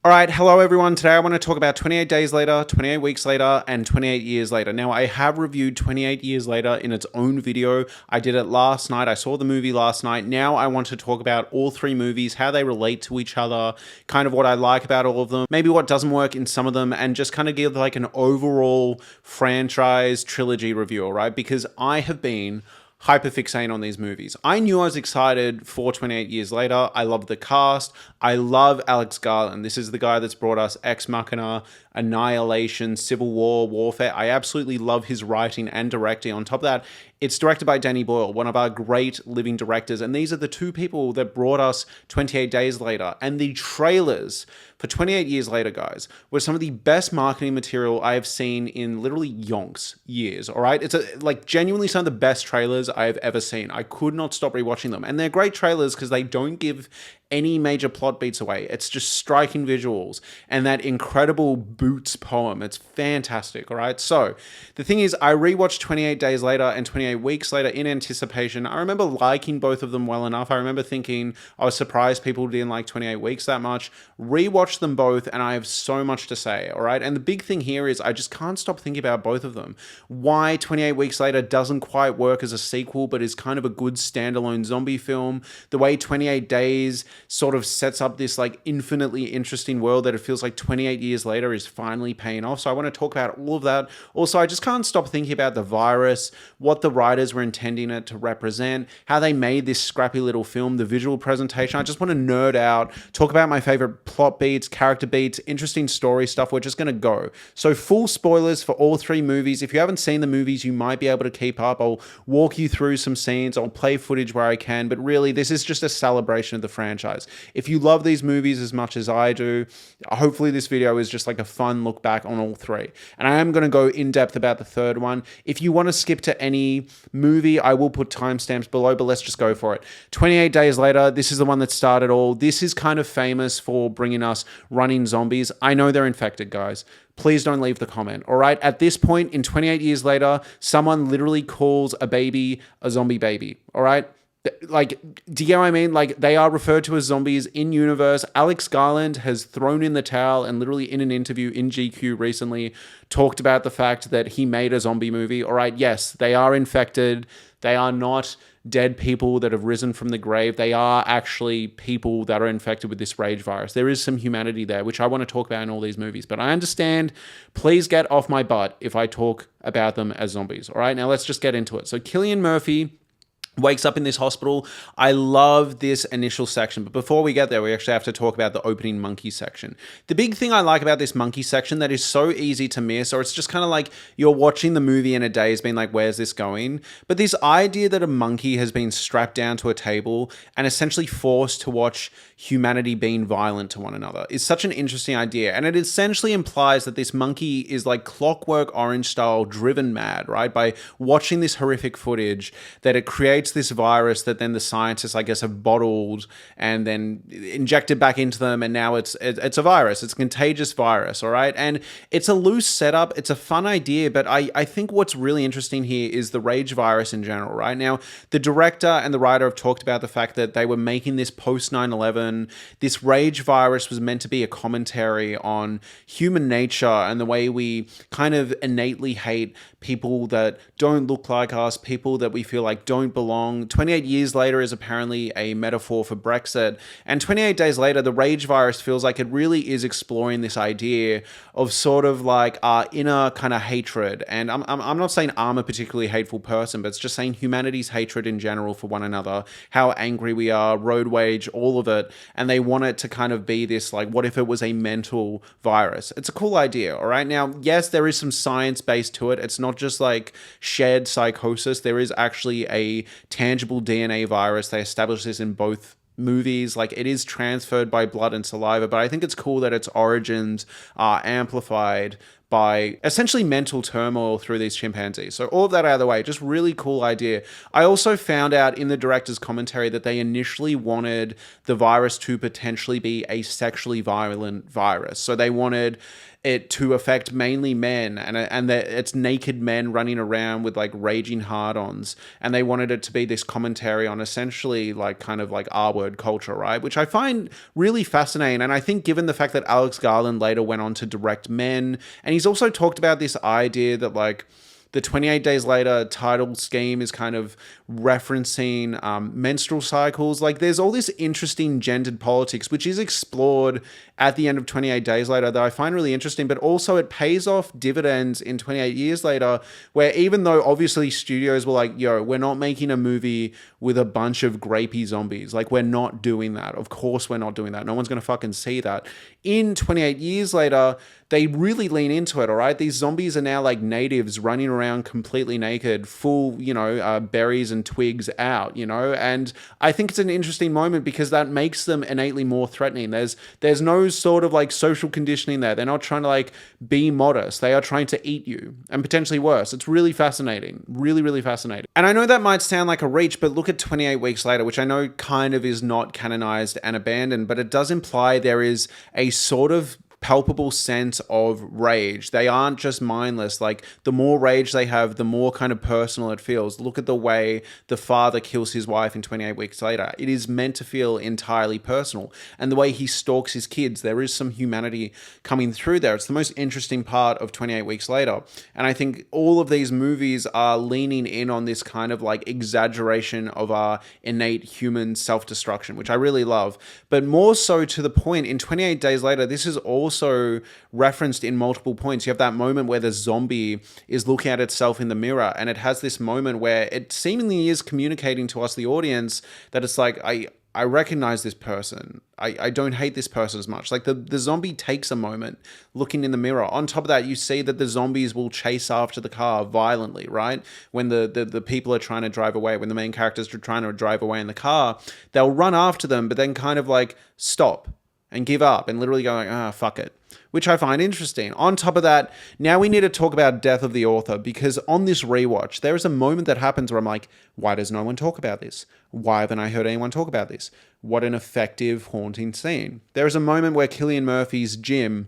All right, hello everyone. Today I want to talk about 28 Days Later, 28 Weeks Later, and 28 Years Later. Now, I have reviewed 28 Years Later in its own video. I did it last night. I saw the movie last night. Now I want to talk about all three movies, how they relate to each other, kind of what I like about all of them, maybe what doesn't work in some of them, and just kind of give like an overall franchise trilogy review, all right? Because I have been hyperfixating on these movies. I knew I was excited for 28 Years Later. I love the cast. I love Alex Garland. This is the guy that's brought us Ex Machina, Annihilation, Civil War, Warfare. I absolutely love his writing and directing. On top of that, it's directed by Danny Boyle, one of our great living directors. And these are the two people that brought us 28 Days Later. And the trailers for 28 Years Later, guys, were some of the best marketing material I have seen in literally yonks years, all right? It's like genuinely some of the best trailers I have ever seen. I could not stop rewatching them. And they're great trailers because they don't give any major plot beats away. It's just striking visuals and that incredible Boots poem. It's fantastic, all right? So the thing is, I rewatched 28 Days Later and 28 Weeks Later in anticipation. I remember liking both of them well enough. I remember thinking I was surprised people didn't like 28 Weeks that much. Rewatched them both and I have so much to say, all right? And the big thing here is I just can't stop thinking about both of them. Why 28 Weeks Later doesn't quite work as a sequel, but is kind of a good standalone zombie film. The way 28 Days sort of sets up this like infinitely interesting world that it feels like 28 years later is finally paying off. So I want to talk about all of that. Also, I just can't stop thinking about the virus, what the writers were intending it to represent, how they made this scrappy little film, the visual presentation. I just want to nerd out, talk about my favorite plot beats, character beats, interesting story stuff. We're just going to go. So full spoilers for all three movies. If you haven't seen the movies, you might be able to keep up. I'll walk you through some scenes. I'll play footage where I can, but really this is just a celebration of the franchise. If you love these movies as much as I do, hopefully this video is just like a fun look back on all three. And I am going to go in depth about the third one. If you want to skip to any movie, I will put timestamps below, but let's just go for it. 28 Days Later, this is the one that started all. This is kind of famous for bringing us running zombies. I know they're infected, guys. Please don't leave the comment, all right? At this point, in 28 Years Later, someone literally calls a baby a zombie baby, all right? Like, do you get what I mean? Like, they are referred to as zombies in universe. Alex Garland has thrown in the towel and literally in an interview in GQ recently talked about the fact that he made a zombie movie. All right, yes, they are infected. They are not dead people that have risen from the grave. They are actually people that are infected with this rage virus. There is some humanity there, which I want to talk about in all these movies. But I understand. Please get off my butt if I talk about them as zombies. All right, now let's just get into it. So Cillian Murphy wakes up in this hospital. I love this initial section, but before we get there, we actually have to talk about the opening monkey section. The big thing I like about this monkey section that is so easy to miss, or it's just kind of like you're watching the movie in a day has been like, where's this going? But this idea that a monkey has been strapped down to a table and essentially forced to watch humanity being violent to one another is such an interesting idea. And it essentially implies that this monkey is like Clockwork Orange style driven mad, right? By watching this horrific footage, that it creates this virus that then the scientists, I guess, have bottled and then injected back into them, and now it's a virus. It's a contagious virus, all right? And it's a loose setup. It's a fun idea, but I think what's really interesting here is the rage virus in general, right? Now, the director and the writer have talked about the fact that they were making this post 9/11. This rage virus was meant to be a commentary on human nature and the way we kind of innately hate people that don't look like us, people that we feel like don't belong. 28 Years Later is apparently a metaphor for Brexit. And 28 Days Later, the rage virus feels like it really is exploring this idea of sort of like our inner kind of hatred. And I'm not saying I'm a particularly hateful person, but it's just saying humanity's hatred in general for one another, how angry we are, road rage, all of it. And they want it to kind of be this like, what if it was a mental virus? It's a cool idea, all right? Now, yes, there is some science based to it. It's not just like shared psychosis. There is actually a tangible DNA virus. They establish this in both movies. Like, it is transferred by blood and saliva, but I think it's cool that its origins are amplified by essentially mental turmoil through these chimpanzees. So all of that out of the way, just really cool idea. I also found out in the director's commentary that they initially wanted the virus to potentially be a sexually violent virus. So they wanted it to affect mainly men, and that it's naked men running around with like raging hard-ons, and they wanted it to be this commentary on essentially like kind of like R-word culture, right? Which I find really fascinating, and I think given the fact that Alex Garland later went on to direct Men, and he's also talked about this idea that like the 28 Days Later title scheme is kind of referencing menstrual cycles. Like there's all this interesting gendered politics, which is explored at the end of 28 Days Later that I find really interesting, but also it pays off dividends in 28 Years Later, where even though obviously studios were like, yo, we're not making a movie with a bunch of grapey zombies. Like we're not doing that. Of course we're not doing that. No one's going to fucking see that. In 28 Years Later, they really lean into it, all right? These zombies are now like natives running around completely naked, full, berries and twigs out, And I think it's an interesting moment because that makes them innately more threatening. There's no sort of like social conditioning there. They're not trying to like be modest. They are trying to eat you and potentially worse. It's really fascinating. Really, really fascinating. And I know that might sound like a reach, but look at 28 Weeks Later, which I know kind of is not canonized and abandoned, but it does imply there is a sort of palpable sense of rage. They aren't just mindless. Like the more rage they have, the more kind of personal it feels. Look at the way the father kills his wife in 28 Weeks Later. It is meant to feel entirely personal. And the way he stalks his kids, there is some humanity coming through there. It's the most interesting part of 28 Weeks Later. And I think all of these movies are leaning in on this kind of like exaggeration of our innate human self-destruction, which I really love. But more so to the point, in 28 Days Later, this is also referenced in multiple points. You have that moment where the zombie is looking at itself in the mirror, and it has this moment where it seemingly is communicating to us, the audience, that it's like, I recognize this person. I don't hate this person as much. Like the zombie takes a moment looking in the mirror. On top of that, you see that the zombies will chase after the car violently, right? When the people are trying to drive away, when the main characters are trying to drive away in the car, they'll run after them, but then kind of like stop and give up and literally go like, fuck it, which I find interesting. On top of that, now we need to talk about death of the author, because on this rewatch, there is a moment that happens where I'm like, why does no one talk about this? Why haven't I heard anyone talk about this? What an effective, haunting scene. There is a moment where Cillian Murphy's Jim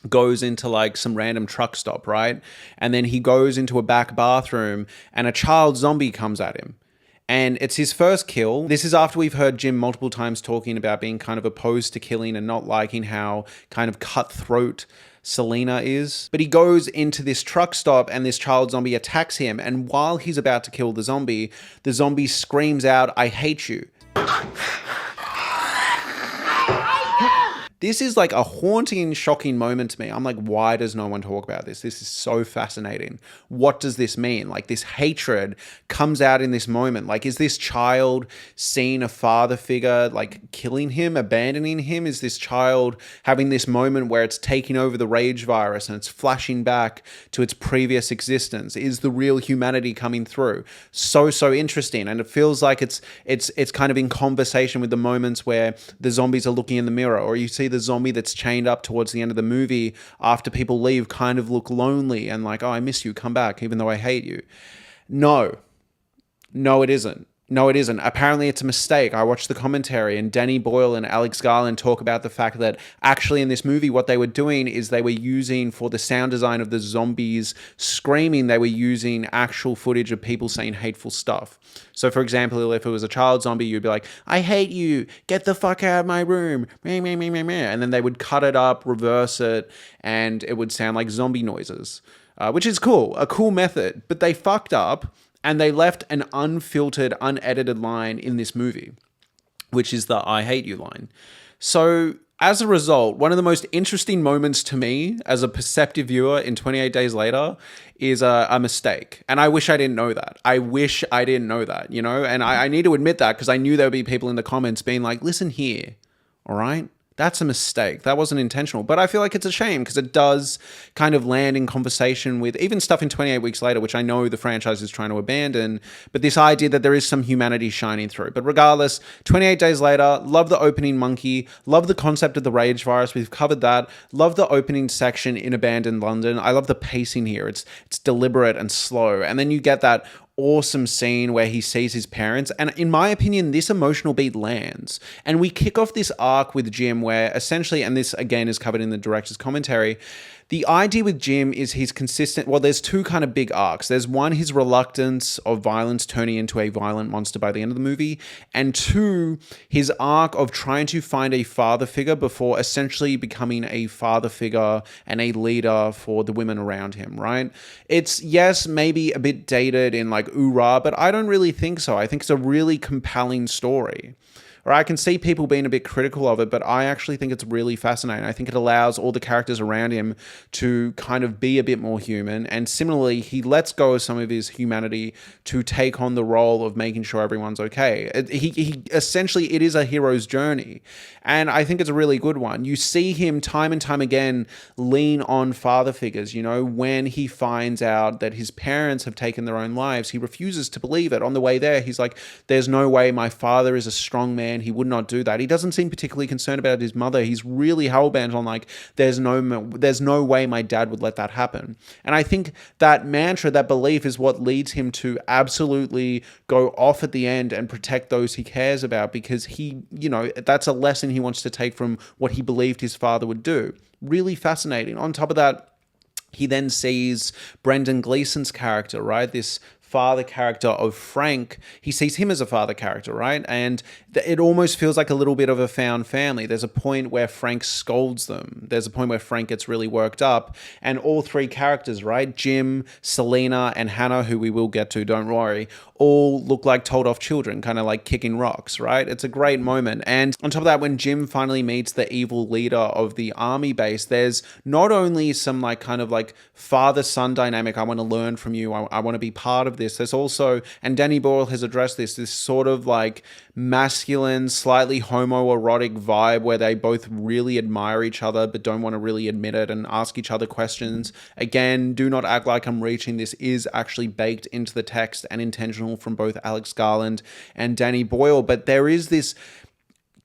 goes into like some random truck stop, right? And then he goes into a back bathroom and a child zombie comes at him. And it's his first kill. This is after we've heard Jim multiple times talking about being kind of opposed to killing and not liking how kind of cutthroat Selena is. But he goes into this truck stop and this child zombie attacks him. And while he's about to kill the zombie screams out, "I hate you." This is like a haunting, shocking moment to me. I'm like, why does no one talk about this? This is so fascinating. What does this mean? Like this hatred comes out in this moment. Like, is this child seeing a father figure like killing him, abandoning him? Is this child having this moment where it's taking over the rage virus and it's flashing back to its previous existence? Is the real humanity coming through? So interesting. And it feels like it's kind of in conversation with the moments where the zombies are looking in the mirror, or you see the zombie that's chained up towards the end of the movie after people leave kind of look lonely and like, oh, I miss you, come back, even though I hate you. No, it isn't. No, it isn't. Apparently it's a mistake. I watched the commentary and Danny Boyle and Alex Garland talk about the fact that actually in this movie, what they were doing is they were using, for the sound design of the zombies screaming, they were using actual footage of people saying hateful stuff. So for example, if it was a child zombie, you'd be like, "I hate you, get the fuck out of my room," and then they would cut it up, reverse it, and it would sound like zombie noises, which is cool, a cool method, but they fucked up. And they left an unfiltered, unedited line in this movie, which is the "I hate you" line. So as a result, one of the most interesting moments to me as a perceptive viewer in 28 Days Later is a mistake. And I wish I didn't know that. And I need to admit that because I knew there would be people in the comments being like, listen here, all right? That's a mistake. That wasn't intentional. But I feel like it's a shame because it does kind of land in conversation with even stuff in 28 Weeks Later, which I know the franchise is trying to abandon, but this idea that there is some humanity shining through. But regardless, 28 Days Later, love the opening monkey, love the concept of the rage virus. We've covered that. Love the opening section in abandoned London. I love the pacing here. It's deliberate and slow. And then you get that awesome scene where he sees his parents, and in my opinion this emotional beat lands, and we kick off this arc with Jim where essentially, and this again is covered in the director's commentary, the idea with Jim is he's consistent. Well, there's two kind of big arcs. There's one, his reluctance of violence turning into a violent monster by the end of the movie, and two, his arc of trying to find a father figure before essentially becoming a father figure and a leader for the women around him, right? It's, yes, maybe a bit dated in like oorah, but I don't really think so. I think it's a really compelling story. Or I can see people being a bit critical of it, but I actually think it's really fascinating. I think it allows all the characters around him to kind of be a bit more human. And similarly, he lets go of some of his humanity to take on the role of making sure everyone's okay. He essentially, it is a hero's journey. And I think it's a really good one. You see him time and time again lean on father figures. You know, when he finds out that his parents have taken their own lives, he refuses to believe it. On the way there, he's like, there's no way, my father is a strong man. He would not do that. He doesn't seem particularly concerned about his mother. He's really hellbent on like, there's no way my dad would let that happen. And I think that mantra, that belief is what leads him to absolutely go off at the end and protect those he cares about, because he, you know, that's a lesson he wants to take from what he believed his father would do. Really fascinating. On top of that, he then sees Brendan Gleeson's character, right? This father character of Frank. He sees him as a father character, right? And it almost feels like a little bit of a found family. There's a point where Frank scolds them. There's a point where Frank gets really worked up. And all three characters, right? Jim, Selena, and Hannah, who we will get to, don't worry, all look like told off children, kind of like kicking rocks, right? It's a great moment. And on top of that, when Jim finally meets the evil leader of the army base, there's not only some like kind of like father-son dynamic, I want to learn from you, I want to be part of this. There's also, and Danny Boyle has addressed this sort of like masculine, slightly homoerotic vibe where they both really admire each other but don't want to really admit it and ask each other questions. Again, do not act like I'm reaching. This is actually baked into the text and intentional from both Alex Garland and Danny Boyle, but there is this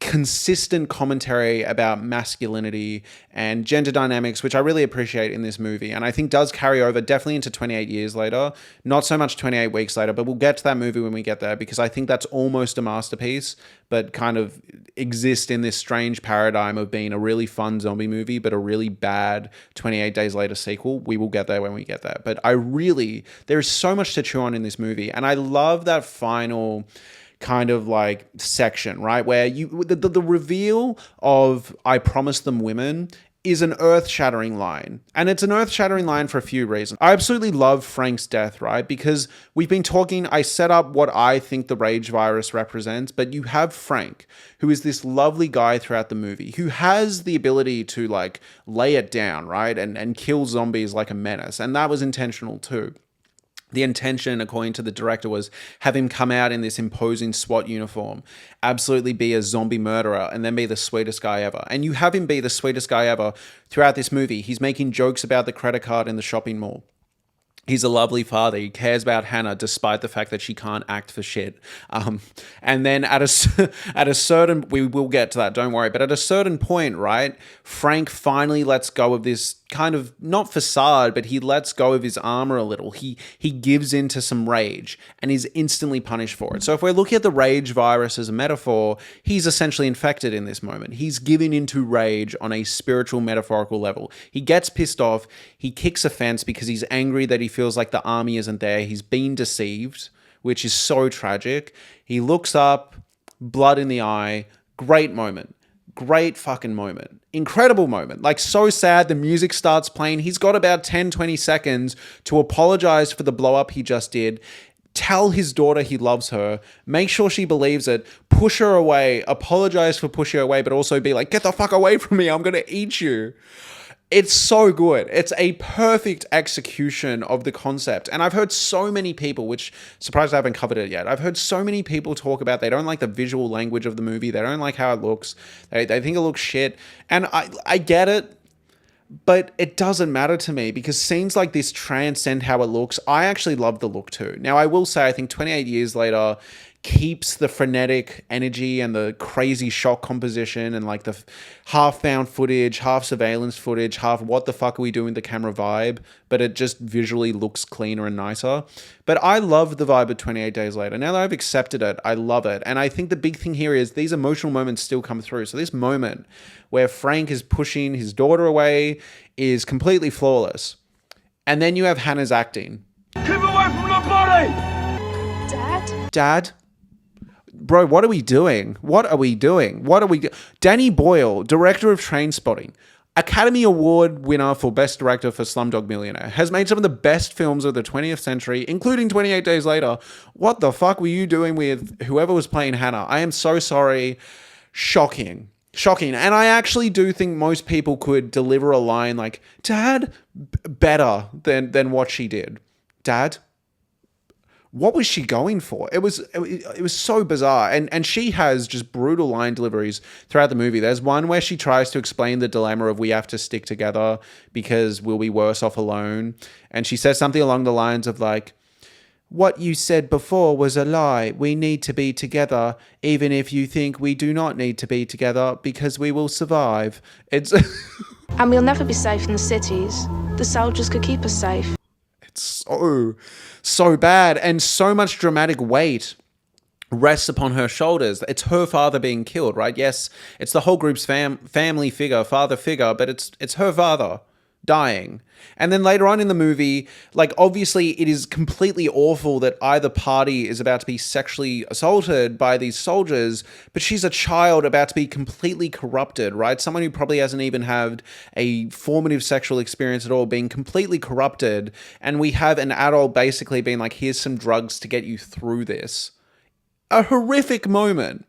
consistent commentary about masculinity and gender dynamics, which I really appreciate in this movie, and I think does carry over definitely into 28 Years Later. Not so much 28 Weeks Later, but we'll get to that movie when we get there, because I think that's almost a masterpiece, but kind of exists in this strange paradigm of being a really fun zombie movie, but a really bad 28 Days Later sequel. We will get there when we get there. But there is so much to chew on in this movie, and I love that final kind of like section, right? Where the reveal of I promised them women is an earth-shattering line. And it's an earth-shattering line for a few reasons. I absolutely love Frank's death, right? Because we've been talking, I set up what I think the rage virus represents, but you have Frank, who is this lovely guy throughout the movie, who has the ability to like lay it down, right? And kill zombies like a menace. And that was intentional too. The intention, according to the director, was have him come out in this imposing SWAT uniform, absolutely be a zombie murderer, and then be the sweetest guy ever. And you have him be the sweetest guy ever throughout this movie. He's making jokes about the credit card in the shopping mall. He's a lovely father. He cares about Hannah despite the fact that she can't act for shit. And then at a certain, we will get to that, don't worry. But at a certain point, right, Frank finally lets go of this kind of, not facade, but he lets go of his armor a little. He gives into some rage and is instantly punished for it. So if we're looking at the rage virus as a metaphor, he's essentially infected in this moment. He's giving into rage on a spiritual, metaphorical level. He gets pissed off. He kicks a fence because he's angry that he feels like the army isn't there. He's been deceived, which is so tragic. He looks up, blood in the eye. Great moment. Great fucking moment. Incredible moment. Like, so sad. The music starts playing. He's got about 10, 20 seconds to apologize for the blow up he just did. Tell his daughter he loves her. Make sure she believes it. Push her away. Apologize for pushing her away, but also be like, get the fuck away from me. I'm going to eat you. It's so good. It's a perfect execution of the concept. And I've heard so many people, which surprised I haven't covered it yet. I've heard so many people talk about they don't like the visual language of the movie. They don't like how it looks. They think it looks shit. And I get it, but it doesn't matter to me because scenes like this transcend how it looks. I actually love the look too. Now, I will say, I think 28 years later keeps the frenetic energy and the crazy shot composition and like the half found footage, half surveillance footage, half what the fuck are we doing with the camera vibe, but it just visually looks cleaner and nicer. But I love the vibe of 28 Days Later. Now that I've accepted it, I love it. And I think the big thing here is these emotional moments still come through. So this moment where Frank is pushing his daughter away is completely flawless. And then you have Hannah's acting. Keep away from the body! Dad? Bro, what are we doing? Danny Boyle, director of Trainspotting, Academy Award winner for Best Director for Slumdog Millionaire, has made some of the best films of the 20th century, including 28 Days Later. What the fuck were you doing with whoever was playing Hannah? I am so sorry. Shocking. And I actually do think most people could deliver a line like, Dad, better than what she did. Dad? What was she going for? It was so bizarre. And she has just brutal line deliveries throughout the movie. There's one where she tries to explain the dilemma of we have to stick together because we'll be worse off alone. And she says something along the lines of like, what you said before was a lie. We need to be together, even if you think we do not need to be together because we will survive. It's And we'll never be safe in the cities. The soldiers could keep us safe. It's so bad, and so much dramatic weight rests upon her shoulders. It's her father being killed, right? Yes, it's the whole group's family figure, father figure, but it's her father dying. And then later on in the movie, like obviously it is completely awful that either party is about to be sexually assaulted by these soldiers, but she's a child about to be completely corrupted, right? Someone who probably hasn't even had a formative sexual experience at all, being completely corrupted. And we have an adult basically being like, here's some drugs to get you through this. A horrific moment.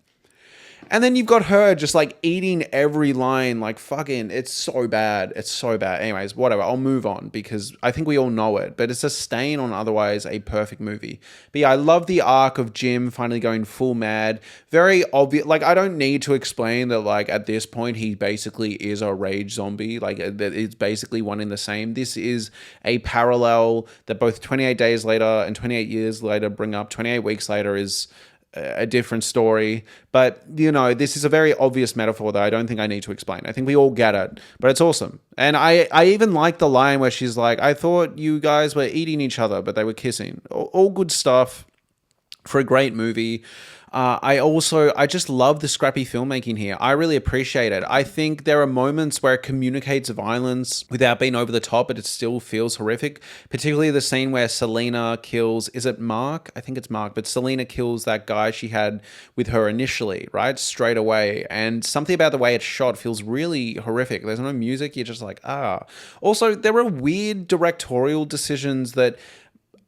And then you've got her just like eating every line, like fucking, it's so bad. Anyways, whatever, I'll move on because I think we all know it, but it's a stain on otherwise a perfect movie. But yeah, I love the arc of Jim finally going full mad. Very obvious. Like, I don't need to explain that, like, at this point, he basically is a rage zombie. Like, it's basically one in the same. This is a parallel that both 28 Days Later and 28 Years Later bring up. 28 Weeks Later is a different story, but you know, this is a very obvious metaphor that I don't think I need to explain. I think we all get it, but it's awesome. And I even like the line where she's like, I thought you guys were eating each other, but they were kissing. All good stuff for a great movie. I just love the scrappy filmmaking here. I really appreciate it. I think there are moments where it communicates violence without being over the top, but it still feels horrific. Particularly the scene where Selena kills, is it Mark? I think it's Mark, but Selena kills that guy she had with her initially, right? Straight away. And something about the way it's shot feels really horrific. There's no music. You're just like, ah. Also, there are weird directorial decisions that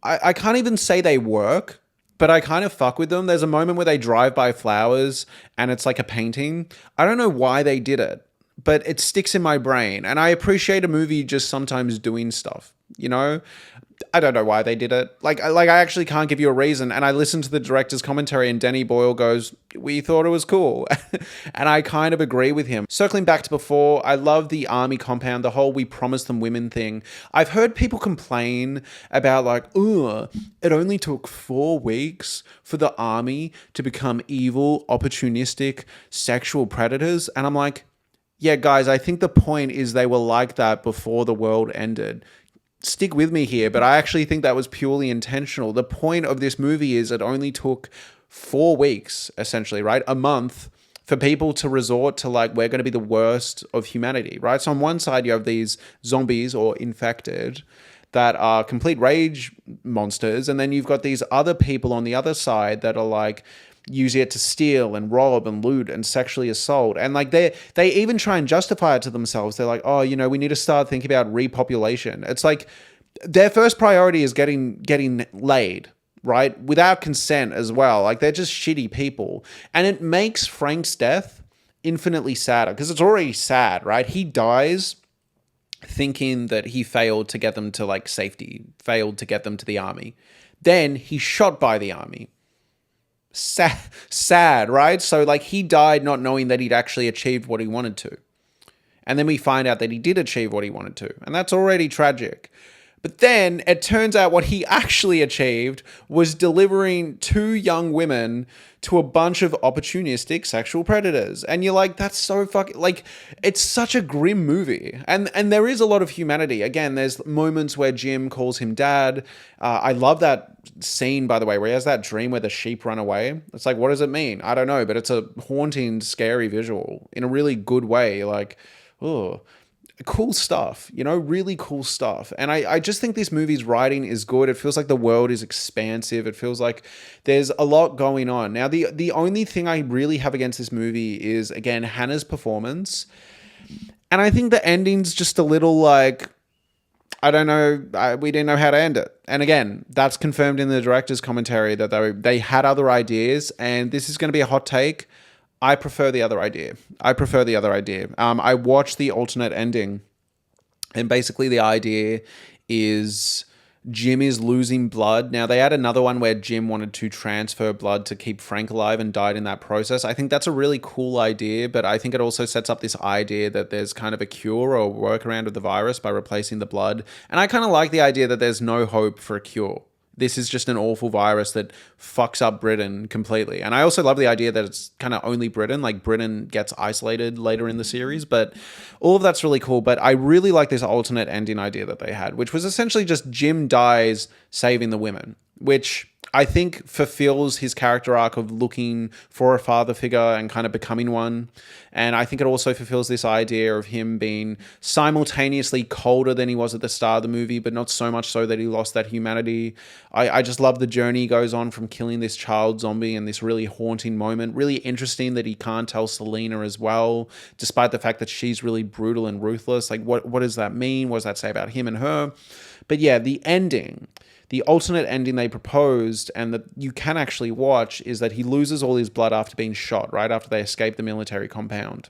I can't even say they work, but I kind of fuck with them. There's a moment where they drive by flowers and it's like a painting. I don't know why they did it, but it sticks in my brain. And I appreciate a movie just sometimes doing stuff, you know? I don't know why they did it. Like I actually can't give you a reason. And I listened to the director's commentary and Danny Boyle goes, we thought it was cool. And I kind of agree with him. Circling back to before, I love the army compound, the whole we promised them women thing. I've heard people complain about like, it only took 4 weeks for the army to become evil, opportunistic, sexual predators. And I'm like, yeah, guys, I think the point is they were like that before the world ended. Stick with me here, but I actually think that was purely intentional. The point of this movie is it only took 4 weeks, essentially, right? A month for people to resort to like, we're going to be the worst of humanity, right? So on one side, you have these zombies or infected that are complete rage monsters. And then you've got these other people on the other side that are like, use it to steal and rob and loot and sexually assault. And like they even try and justify it to themselves. They're like, oh, you know, we need to start thinking about repopulation. It's like their first priority is getting laid, right? Without consent as well. Like they're just shitty people. And it makes Frank's death infinitely sadder because it's already sad, right? He dies thinking that he failed to get them to like safety, failed to get them to the army. Then he's shot by the army. Sad, right? So like he died not knowing that he'd actually achieved what he wanted to. And then we find out that he did achieve what he wanted to. And that's already tragic. But then it turns out what he actually achieved was delivering 2 young women to a bunch of opportunistic sexual predators. And you're like, that's so fucking, like, it's such a grim movie. And there is a lot of humanity. Again, there's moments where Jim calls him dad. I love that scene, by the way, where he has that dream where the sheep run away. It's like, what does it mean? I don't know, but it's a haunting, scary visual in a really good way. Like, oh, cool stuff, you know, really cool stuff. And I just think this movie's writing is good. It feels like the world is expansive. It feels like there's a lot going on. Now, the only thing I really have against this movie is, again, Hannah's performance. And I think the ending's just a little like, I don't know, we didn't know how to end it. And again, that's confirmed in the director's commentary that they had other ideas, and this is going to be a hot take. I prefer the other idea. I watched the alternate ending, and basically the idea is Jim is losing blood. Now, they had another one where Jim wanted to transfer blood to keep Frank alive and died in that process. I think that's a really cool idea, but I think it also sets up this idea that there's kind of a cure or workaround of the virus by replacing the blood. And I kind of like the idea that there's no hope for a cure. This is just an awful virus that fucks up Britain completely. And I also love the idea that it's kind of only Britain, like Britain gets isolated later in the series, but all of that's really cool. But I really like this alternate ending idea that they had, which was essentially just Jim dies saving the women, which I think fulfills his character arc of looking for a father figure and kind of becoming one. And I think it also fulfills this idea of him being simultaneously colder than he was at the start of the movie, but not so much so that he lost that humanity. I just love the journey he goes on from killing this child zombie in this really haunting moment. Really interesting that he can't tell Selena as well, despite the fact that she's really brutal and ruthless. Like, what does that mean? What does that say about him and her? But yeah, the ending, the alternate ending they proposed and that you can actually watch is that he loses all his blood after being shot, right after they escape the military compound.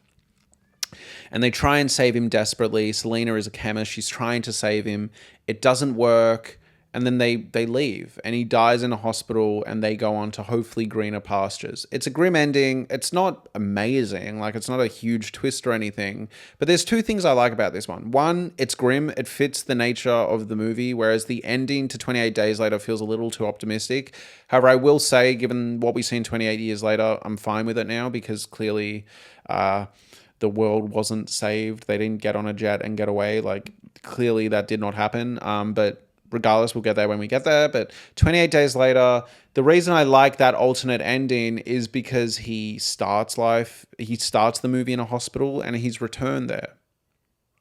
And they try and save him desperately. Selena is a chemist. She's trying to save him. It doesn't work. And then they leave and he dies in a hospital and they go on to hopefully greener pastures. It's a grim ending. It's not amazing. Like, it's not a huge twist or anything. But there's 2 things I like about this one. One, it's grim. It fits the nature of the movie, whereas the ending to 28 Days Later feels a little too optimistic. However, I will say, given what we see in 28 Years Later, I'm fine with it now because clearly the world wasn't saved. They didn't get on a jet and get away. Like, clearly that did not happen. But regardless, we'll get there when we get there. But 28 Days Later, the reason I like that alternate ending is because he starts the movie in a hospital and he's returned there,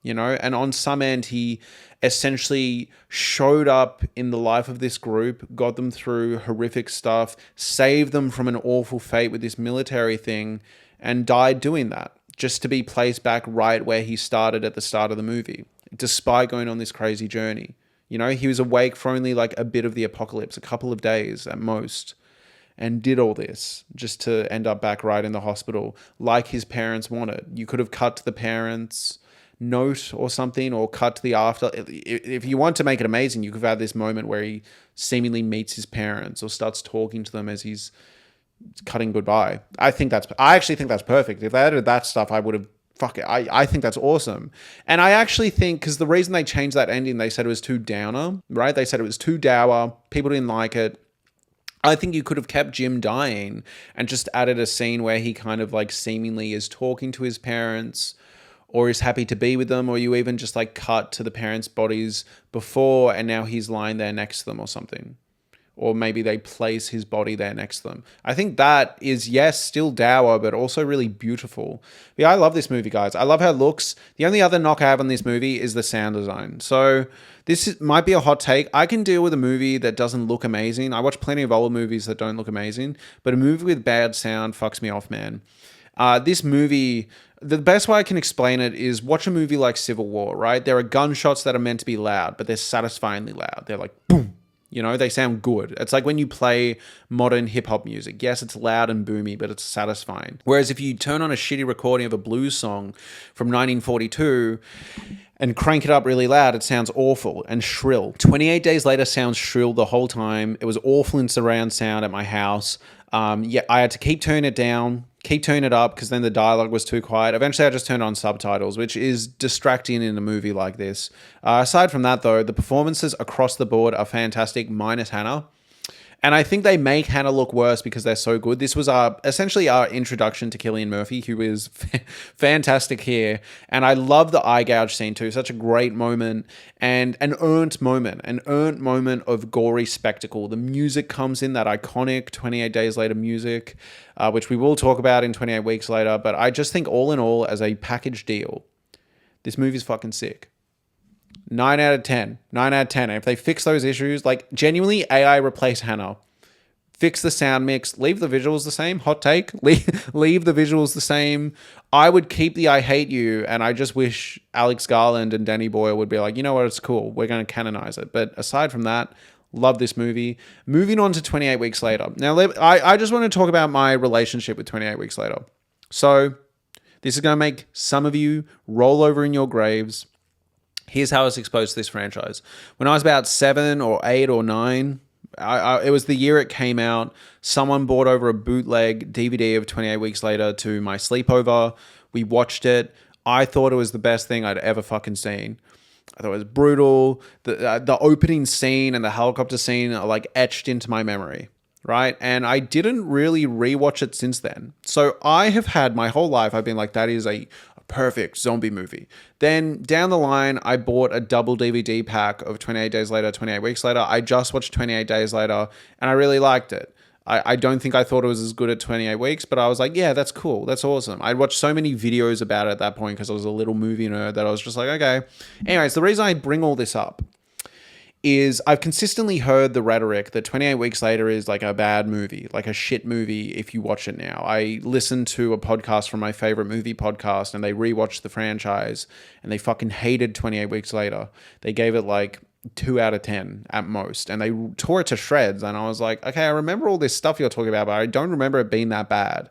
you know? And on some end, he essentially showed up in the life of this group, got them through horrific stuff, saved them from an awful fate with this military thing, and died doing that, just to be placed back right where he started at the start of the movie, despite going on this crazy journey. You know, he was awake for only like a bit of the apocalypse, a couple of days at most, and did all this just to end up back right in the hospital like his parents wanted. You could have cut to the parents' note or something, or cut to the after. If you want to make it amazing, you could have had this moment where he seemingly meets his parents or starts talking to them as he's cutting goodbye. I actually think that's perfect. If they added that stuff, I would have fuck it. I think that's awesome. And I actually think, because the reason they changed that ending, they said it was too downer, right? They said it was too dour. People didn't like it. I think you could have kept Jim dying and just added a scene where he kind of like seemingly is talking to his parents or is happy to be with them, or you even just like cut to the parents' bodies before and now he's lying there next to them or something. Or maybe they place his body there next to them. I think that is, yes, still dour, but also really beautiful. But yeah, I love this movie, guys. I love how it looks. The only other knock I have on this movie is the sound design. So might be a hot take. I can deal with a movie that doesn't look amazing. I watch plenty of old movies that don't look amazing, but a movie with bad sound fucks me off, man. This movie, the best way I can explain it is watch a movie like Civil War, right? There are gunshots that are meant to be loud, but they're satisfyingly loud. They're like, boom. You know, they sound good. It's like when you play modern hip hop music. Yes, it's loud and boomy, but it's satisfying. Whereas if you turn on a shitty recording of a blues song from 1942 and crank it up really loud, it sounds awful and shrill. 28 Days Later sounds shrill the whole time. It was awful in surround sound at my house. I had to keep turning it down, keep turning it up, because then the dialogue was too quiet. Eventually, I just turned on subtitles, which is distracting in a movie like this. Aside from that, though, the performances across the board are fantastic, minus Hannah. And I think they make Hannah look worse because they're so good. This was essentially our introduction to Cillian Murphy, who is fantastic here. And I love the eye gouge scene too. Such a great moment and an earned moment of gory spectacle. The music comes in, that iconic 28 Days Later music, which we will talk about in 28 Weeks Later. But I just think all in all, as a package deal, this movie's fucking sick. 9 out of 10. 9 out of 10. And if they fix those issues, like genuinely AI replace Hannah. Fix the sound mix. Leave the visuals the same. Hot take. Leave the visuals the same. I would keep the I Hate You, and I just wish Alex Garland and Danny Boyle would be like, you know what, it's cool. We're going to canonize it. But aside from that, love this movie. Moving on to 28 Weeks Later. Now, I just want to talk about my relationship with 28 Weeks Later. So this is going to make some of you roll over in your graves. Here's how I was exposed to this franchise. When I was about 7 or 8 or 9, it was the year it came out. Someone brought over a bootleg DVD of 28 Weeks Later to my sleepover. We watched it. I thought it was the best thing I'd ever fucking seen. I thought it was brutal. The opening scene and the helicopter scene are like etched into my memory, right? And I didn't really rewatch it since then. So I have had my whole life, I've been like, that is a perfect zombie movie. Then down the line, I bought a double DVD pack of 28 Days Later, 28 Weeks Later. I just watched 28 Days Later and I really liked it. I don't think I thought it was as good at 28 Weeks, but I was like, yeah, that's cool. That's awesome. I'd watched so many videos about it at that point because I was a little movie nerd that I was just like, okay. Anyways, the reason I bring all this up is I've consistently heard the rhetoric that 28 Weeks Later is like a bad movie, like a shit movie if you watch it now. I listened to a podcast from my favorite movie podcast and they rewatched the franchise and they fucking hated 28 Weeks Later. They gave it like 2 out of 10 at most and they tore it to shreds. And I was like, okay, I remember all this stuff you're talking about, but I don't remember it being that bad.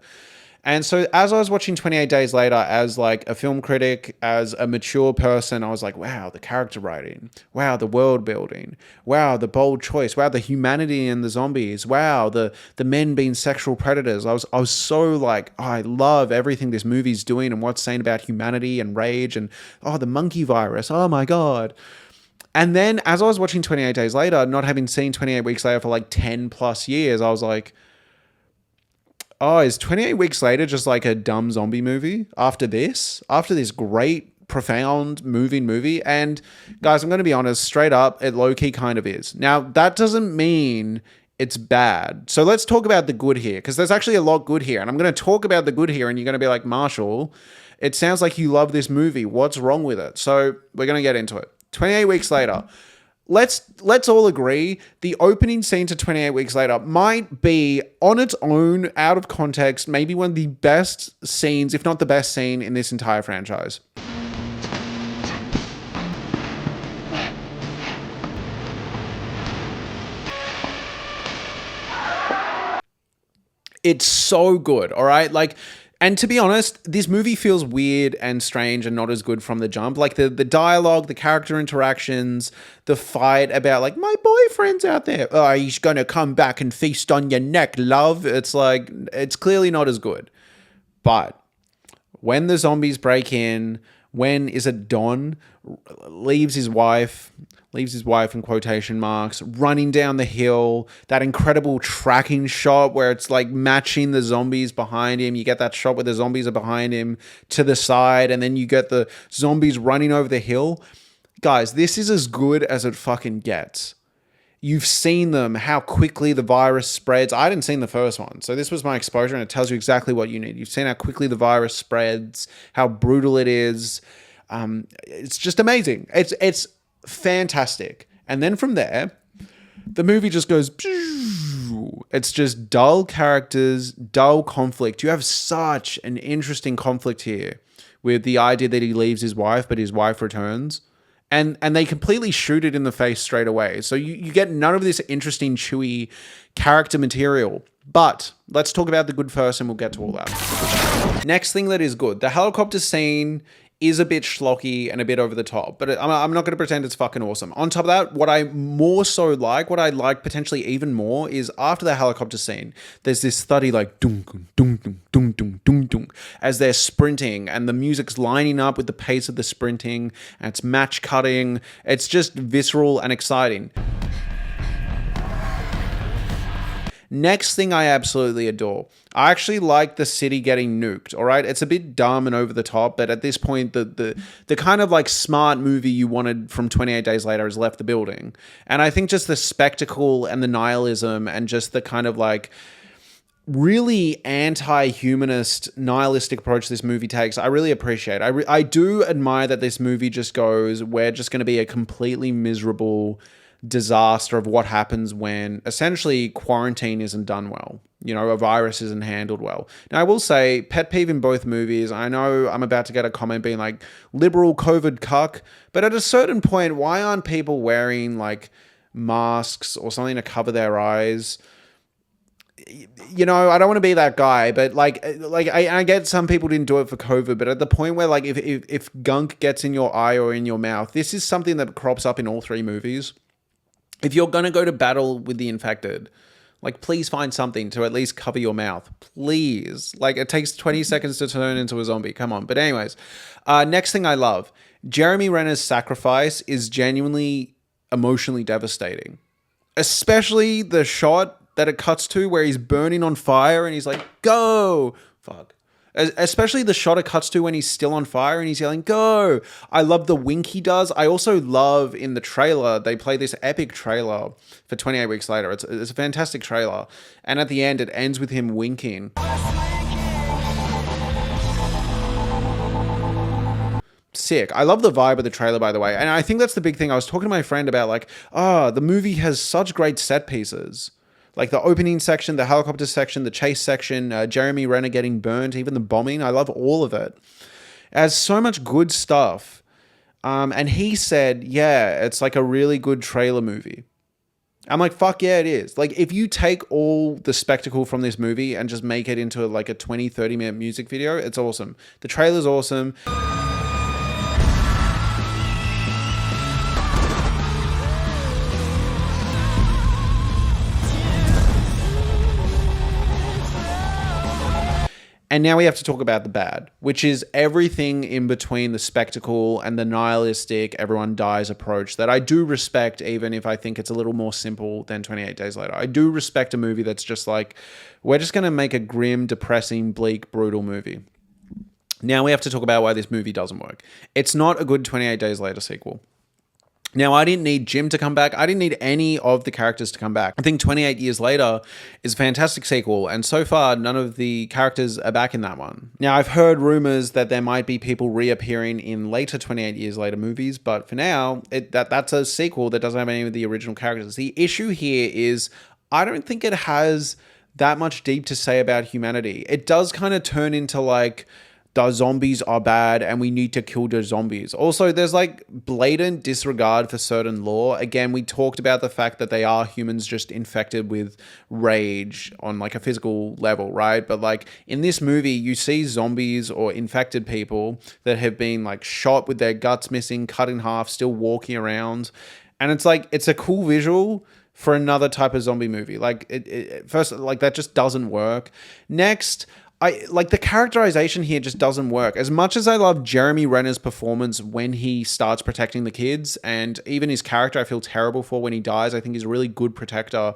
And so as I was watching 28 Days Later as like a film critic, as a mature person, I was like, wow, the character writing, wow, the world building, wow, the bold choice, wow, the humanity in the zombies, wow, the men being sexual predators. I was so like, oh, I love everything this movie's doing and what's saying about humanity and rage and, oh, the monkey virus, oh my God. And then as I was watching 28 Days Later, not having seen 28 Weeks Later for like 10 plus years, I was like, oh, is 28 Weeks Later just like a dumb zombie movie after this great, profound, moving movie? And guys, I'm going to be honest, straight up, it low-key kind of is. Now, that doesn't mean it's bad. So let's talk about the good here, because there's actually a lot good here. And I'm going to talk about the good here, and you're going to be like, Marshall, it sounds like you love this movie. What's wrong with it? So we're going to get into it. 28 Weeks Later. Let's all agree the opening scene to 28 Weeks Later might be on its own, out of context, maybe one of the best scenes, if not the best scene in this entire franchise. It's so good, all right? Like, and to be honest, this movie feels weird and strange and not as good from the jump. Like the dialogue, the character interactions, the fight about like, my boyfriend's out there. Oh, he's going to come back and feast on your neck, love. It's like, it's clearly not as good. But when the zombies break in, when is it Don leaves his wife in quotation marks, running down the hill, that incredible tracking shot where it's like matching the zombies behind him. You get that shot where the zombies are behind him to the side, and then you get the zombies running over the hill. Guys, this is as good as it fucking gets. You've seen them, how quickly the virus spreads. I hadn't seen the first one, so this was my exposure, and it tells you exactly what you need. You've seen how quickly the virus spreads, how brutal it is. It's just amazing. It's fantastic. And then from there, the movie just goes, it's just dull characters, dull conflict. You have such an interesting conflict here with the idea that he leaves his wife, but his wife returns. And they completely shoot it in the face straight away. So you get none of this interesting, chewy character material. But let's talk about the good first and we'll get to all that. Next thing that is good. The helicopter scene is a bit schlocky and a bit over the top, but I'm not going to pretend it's fucking awesome. On top of that, what I like potentially even more is after the helicopter scene, there's this thuddy like dunk, dunk, dunk, dunk, dunk, dunk, dunk, as they're sprinting and the music's lining up with the pace of the sprinting and it's match cutting. It's just visceral and exciting. Next thing I absolutely adore. I actually like the city getting nuked, all right? It's a bit dumb and over the top, but at this point, the kind of like smart movie you wanted from 28 Days Later has left the building. And I think just the spectacle and the nihilism and just the kind of like really anti-humanist, nihilistic approach this movie takes, I really appreciate. I do admire that this movie just goes, we're just going to be a completely miserable disaster of what happens when essentially quarantine isn't done well. You know, a virus isn't handled well. Now, I will say, pet peeve in both movies, I know I'm about to get a comment being like, liberal COVID cuck, but at a certain point, why aren't people wearing like masks or something to cover their eyes? You know, I don't want to be that guy, but like I get some people didn't do it for COVID, but at the point where like if gunk gets in your eye or in your mouth, this is something that crops up in all three movies. If you're going to go to battle with the infected, like, please find something to at least cover your mouth. Please. Like, it takes 20 seconds to turn into a zombie. Come on. But anyways, next thing I love. Jeremy Renner's sacrifice is genuinely emotionally devastating. Especially the shot that it cuts to where he's burning on fire and he's like, go! Fuck. Especially the shot it cuts to when he's still on fire and he's yelling, go! I love the wink he does. I also love in the trailer, they play this epic trailer for 28 Weeks Later. It's a fantastic trailer. And at the end, it ends with him winking. Sick. I love the vibe of the trailer, by the way. And I think that's the big thing. I was talking to my friend about like, the movie has such great set pieces. Like the opening section, the helicopter section, the chase section, Jeremy Renner getting burned, even the bombing. I love all of it. It has so much good stuff. And he said, yeah, it's like a really good trailer movie. I'm like, fuck yeah, it is. Like, if you take all the spectacle from this movie and just make it into like a 20, 30-minute music video, it's awesome. The trailer's awesome. And now we have to talk about the bad, which is everything in between the spectacle and the nihilistic, everyone dies approach that I do respect, even if I think it's a little more simple than 28 Days Later. I do respect a movie that's just like, we're just going to make a grim, depressing, bleak, brutal movie. Now we have to talk about why this movie doesn't work. It's not a good 28 Days Later sequel. Now, I didn't need Jim to come back. I didn't need any of the characters to come back. I think 28 Years Later is a fantastic sequel, and so far, none of the characters are back in that one. Now, I've heard rumors that there might be people reappearing in later 28 Years Later movies, but for now, that's a sequel that doesn't have any of the original characters. The issue here is, I don't think it has that much deep to say about humanity. It does kind of turn into like, the zombies are bad and we need to kill the zombies. Also, there's like blatant disregard for certain lore. Again, we talked about the fact that they are humans just infected with rage on like a physical level, right? But like in this movie, you see zombies or infected people that have been like shot with their guts missing, cut in half, still walking around. And it's like, it's a cool visual for another type of zombie movie. Like first, like that just doesn't work. Next, the characterization here just doesn't work. As much as I love Jeremy Renner's performance when he starts protecting the kids, and even his character I feel terrible for when he dies, I think he's a really good protector.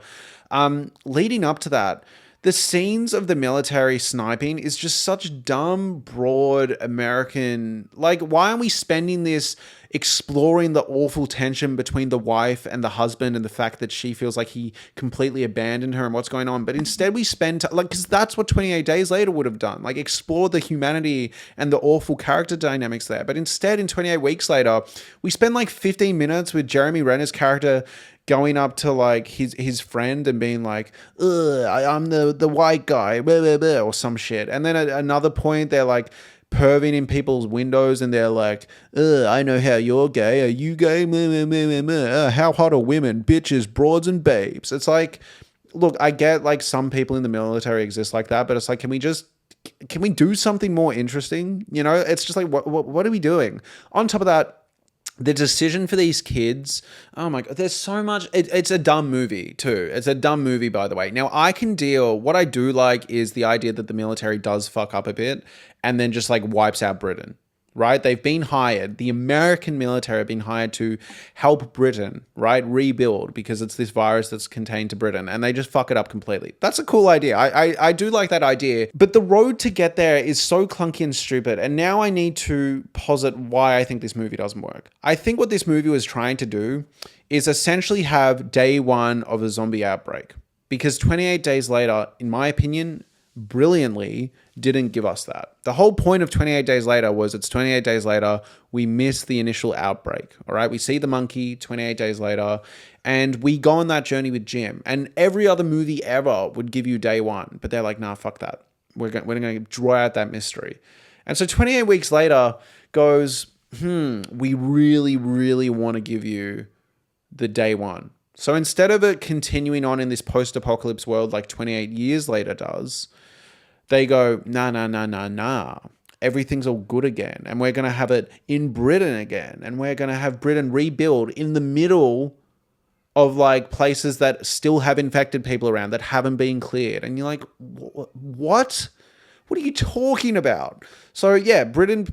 Leading up to that, the scenes of the military sniping is just such dumb, broad American... Like, why aren't we spending this exploring the awful tension between the wife and the husband and the fact that she feels like he completely abandoned her and what's going on? But instead we spend... because that's what 28 Days Later would have done. Like, explore the humanity and the awful character dynamics there. But instead, in 28 Weeks Later, we spend like 15 minutes with Jeremy Renner's character going up to like his friend and being like, I'm the white guy, blah, blah, blah, or some shit. And then at another point, they're like perving in people's windows and they're like, I know how you're gay. Are you gay? Meh, meh, meh, meh, meh. How hot are women? Bitches, broads, and babes. It's like, look, I get like some people in the military exist like that, but it's like, can we do something more interesting? You know, it's just like, what are we doing? On top of that, the decision for these kids, oh my God, there's so much. It's a dumb movie too. It's a dumb movie, by the way. Now, I can deal, what I do like is the idea that the military does fuck up a bit and then just like wipes out Britain, right? They've been hired. The American military have been hired to help Britain, right? Rebuild, because it's this virus that's contained to Britain and they just fuck it up completely. That's a cool idea. I do like that idea, but the road to get there is so clunky and stupid. And now I need to posit why I think this movie doesn't work. I think what this movie was trying to do is essentially have day one of a zombie outbreak, because 28 days later, in my opinion, brilliantly didn't give us that. The whole point of 28 days later was it's 28 days later, we miss the initial outbreak, all right? We see the monkey 28 days later, and we go on that journey with Jim. And every other movie ever would give you day one, but they're like, nah, fuck that. We're going to draw out that mystery. And so 28 weeks later goes, we really, really want to give you the day one. So instead of it continuing on in this post-apocalypse world like 28 years later does, they go, nah. Everything's all good again. And we're going to have it in Britain again. And we're going to have Britain rebuild in the middle of like places that still have infected people around that haven't been cleared. And you're like, what? What are you talking about? So yeah, Britain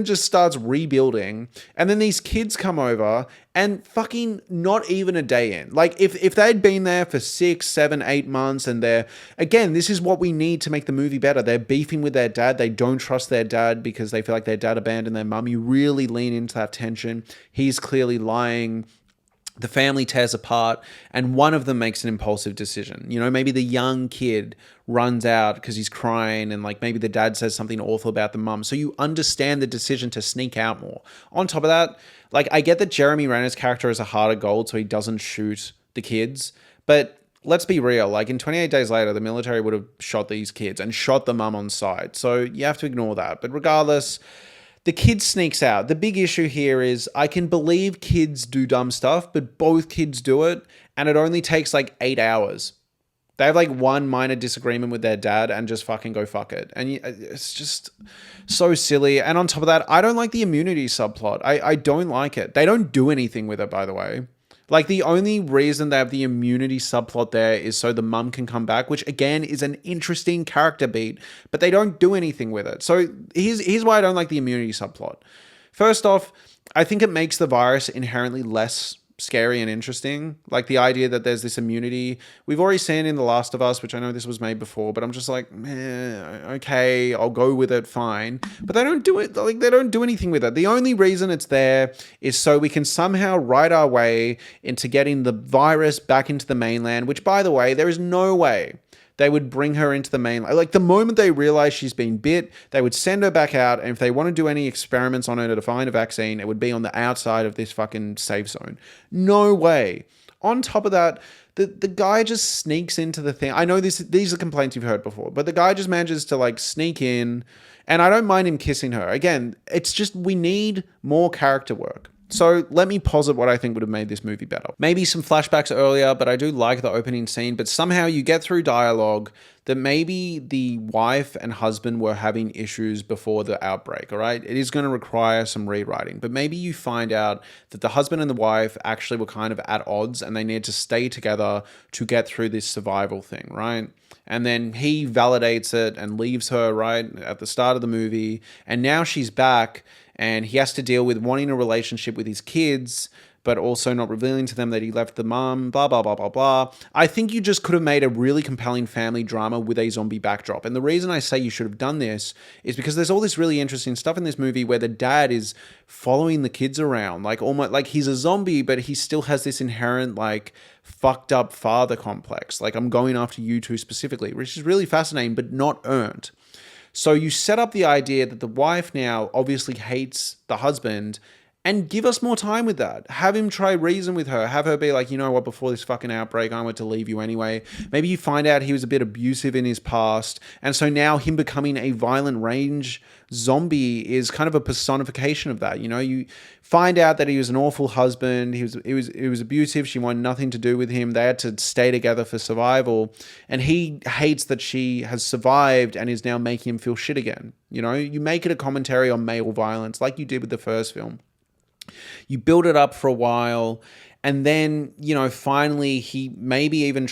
just starts rebuilding, and then these kids come over and fucking not even a day in. Like if they'd been there for 6, 7, 8 months and they're, again, this is what we need to make the movie better. They're beefing with their dad. They don't trust their dad because they feel like their dad abandoned their mum. You really lean into that tension. He's clearly lying. The family tears apart and one of them makes an impulsive decision. You know, maybe the young kid runs out because he's crying and like maybe the dad says something awful about the mum. So you understand the decision to sneak out more. On top of that, like I get that Jeremy Renner's character is a heart of gold so he doesn't shoot the kids. But let's be real, like in 28 days later, the military would have shot these kids and shot the mum on sight. So you have to ignore that. But regardless, the kid sneaks out. The big issue here is I can believe kids do dumb stuff, but both kids do it, and it only takes like 8 hours. They have like one minor disagreement with their dad and just fucking go fuck it. And it's just so silly. And on top of that, I don't like the immunity subplot. I don't like it. They don't do anything with it, by the way. Like the only reason they have the immunity subplot there is so the mum can come back, which again is an interesting character beat, but they don't do anything with it. So here's why I don't like the immunity subplot. First off, I think it makes the virus inherently less scary and interesting. Like the idea that there's this immunity. We've already seen in The Last of Us, which I know this was made before, but I'm just like, okay, I'll go with it, fine. But they don't do it, like they don't do anything with it. The only reason it's there is so we can somehow write our way into getting the virus back into the mainland, which by the way, there is no way they would bring her into the mainland. Like the moment they realize she's been bit, they would send her back out. And if they want to do any experiments on her to find a vaccine, it would be on the outside of this fucking safe zone. No way. On top of that, the guy just sneaks into the thing. I know these are complaints you've heard before, but the guy just manages to like sneak in, and I don't mind him kissing her. Again, it's just we need more character work. So let me posit what I think would have made this movie better. Maybe some flashbacks earlier, but I do like the opening scene. But somehow you get through dialogue that maybe the wife and husband were having issues before the outbreak, all right? It is going to require some rewriting. But maybe you find out that the husband and the wife actually were kind of at odds and they need to stay together to get through this survival thing, right? And then he validates it and leaves her, right, at the start of the movie. And now she's back and he has to deal with wanting a relationship with his kids, but also not revealing to them that he left the mum, blah, blah, blah, blah, blah. I think you just could have made a really compelling family drama with a zombie backdrop. And the reason I say you should have done this is because there's all this really interesting stuff in this movie where the dad is following the kids around, like almost like he's a zombie, but he still has this inherent like fucked up father complex. Like I'm going after you two specifically, which is really fascinating, but not earned. So you set up the idea that the wife now obviously hates the husband And give us more time with that. Have him try reason with her. Have her be like, you know what, before this fucking outbreak, I went to leave you anyway. Maybe you find out he was a bit abusive in his past. And so now him becoming a violent range zombie is kind of a personification of that. You know, you find out that he was an awful husband. He was abusive. She wanted nothing to do with him. They had to stay together for survival. And he hates that she has survived and is now making him feel shit again. You know, you make it a commentary on male violence like you did with the first film. You build it up for a while, and then, you know, finally he maybe even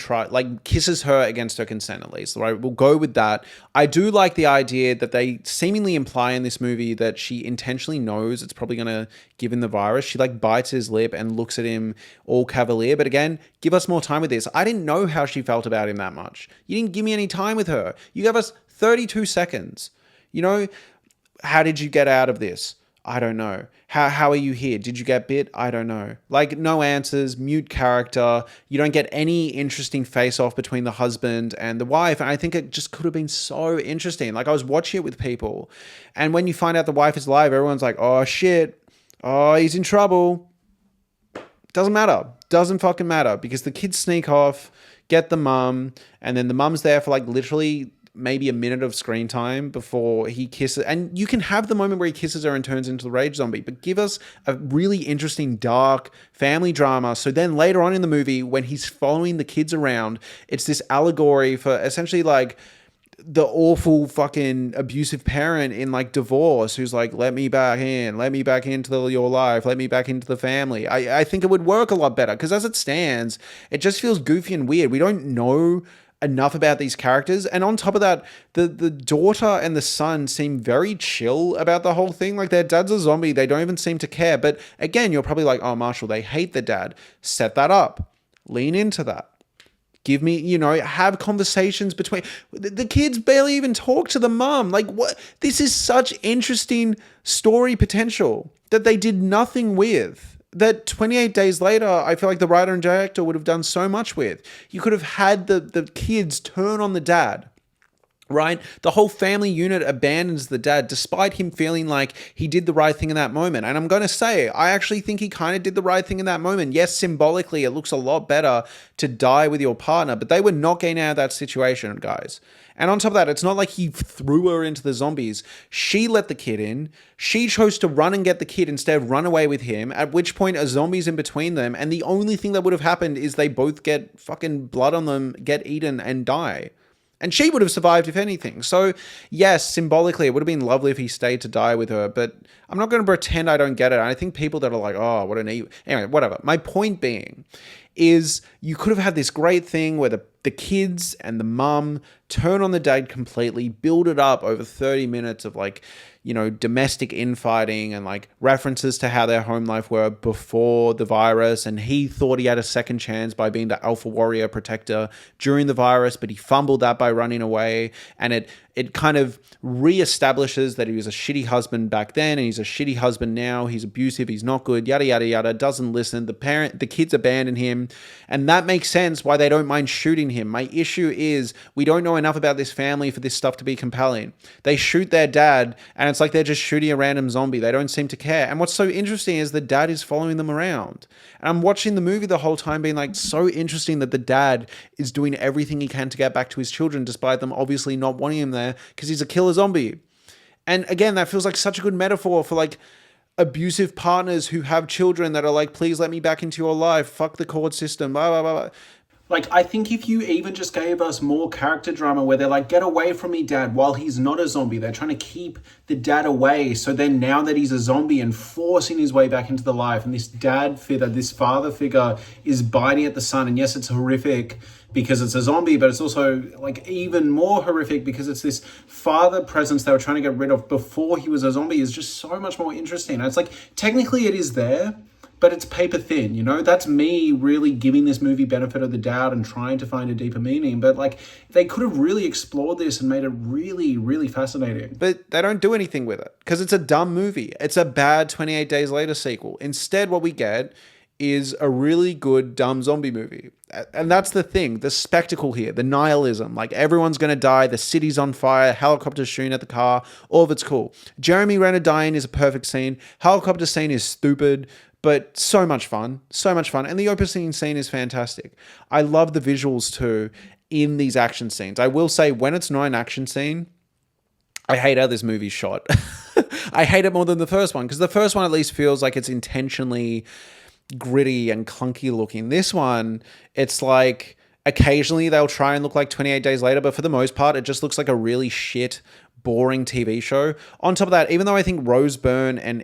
kisses her against her consent at least, right? We'll go with that. I do like the idea that they seemingly imply in this movie that she intentionally knows it's probably going to give him the virus. She like bites his lip and looks at him all cavalier. But again, give us more time with this. I didn't know how she felt about him that much. You didn't give me any time with her. You gave us 32 seconds. You know, how did you get out of this? I don't know. How are you here? Did you get bit? I don't know. Like, no answers, mute character. You don't get any interesting face-off between the husband and the wife. And I think it just could have been so interesting. Like, I was watching it with people. And when you find out the wife is alive, everyone's like, oh, shit. Oh, he's in trouble. Doesn't matter. Doesn't fucking matter. Because the kids sneak off, get the mum, and then the mum's there for like literally maybe a minute of screen time before he kisses. And you can have the moment where he kisses her and turns into the rage zombie, but give us a really interesting, dark family drama. So then later on in the movie, when he's following the kids around, it's this allegory for essentially like the awful fucking abusive parent in like Divorce who's like, let me back into your life, let me back into the family. I think it would work a lot better, because as it stands, it just feels goofy and weird. We don't know enough about these characters, and on top of that, the daughter and the son seem very chill about the whole thing. Like, their dad's a zombie, they don't even seem to care. But again, you're probably like, oh, Marshall, they hate the dad. Set that up, lean into that. Give me, you know, have conversations between the kids. Barely even talk to the mom. Like, what? This is such interesting story potential that they did nothing with. That 28 days later, I feel like the writer and director would have done so much with. You could have had the kids turn on the dad, right? The whole family unit abandons the dad despite him feeling like he did the right thing in that moment. And I'm going to say, I actually think he kind of did the right thing in that moment. Yes, symbolically, it looks a lot better to die with your partner, but they were not getting out of that situation, guys. And on top of that, it's not like he threw her into the zombies. She let the kid in. She chose to run and get the kid instead of run away with him, at which point a zombie's in between them. And the only thing that would have happened is they both get fucking blood on them, get eaten, and die. And she would have survived, if anything. So, yes, symbolically, it would have been lovely if he stayed to die with her. But I'm not going to pretend I don't get it. I think people that are like, oh, what an evil... Anyway, whatever. My point being is you could have had this great thing where the kids and the mum turn on the dad completely, build it up over 30 minutes of like, you know, domestic infighting and like references to how their home life were before the virus. And he thought he had a second chance by being the alpha warrior protector during the virus, but he fumbled that by running away. And it kind of reestablishes that he was a shitty husband back then and he's a shitty husband now. He's abusive, he's not good, yada, yada, yada, doesn't listen. The kids abandon him. And that makes sense why they don't mind shooting him. My issue is we don't know enough about this family for this stuff to be compelling. They shoot their dad and it's like they're just shooting a random zombie. They don't seem to care. And what's so interesting is the dad is following them around. And I'm watching the movie the whole time being like, so interesting that the dad is doing everything he can to get back to his children despite them obviously not wanting him there because he's a killer zombie. And again, that feels like such a good metaphor for like abusive partners who have children that are like, please let me back into your life. Fuck the court system. Blah, blah, blah, blah. Like, I think if you even just gave us more character drama where they're like, get away from me, dad, while he's not a zombie. They're trying to keep the dad away. So then now that he's a zombie and forcing his way back into the life, and this dad figure, this father figure is biting at the son. And yes, it's horrific because it's a zombie, but it's also like even more horrific because it's this father presence they were trying to get rid of before he was a zombie is just so much more interesting. And it's like, technically it is there, but it's paper thin, you know? That's me really giving this movie benefit of the doubt and trying to find a deeper meaning. But like, they could have really explored this and made it really, really fascinating. But they don't do anything with it because it's a dumb movie. It's a bad 28 Days Later sequel. Instead, what we get is a really good dumb zombie movie. And that's the thing, the spectacle here, the nihilism. Like, everyone's going to die, the city's on fire, helicopters shooting at the car, all of it's cool. Jeremy Renner dying is a perfect scene. Helicopter scene is stupid, but so much fun. So much fun. And the opening scene is fantastic. I love the visuals too in these action scenes. I will say, when it's not an action scene, I hate how this movie's shot. I hate it more than the first one, because the first one at least feels like it's intentionally gritty and clunky looking. This one, it's like occasionally they'll try and look like 28 Days Later, but for the most part, it just looks like a really shit, boring TV show. On top of that, even though I think Rose Byrne and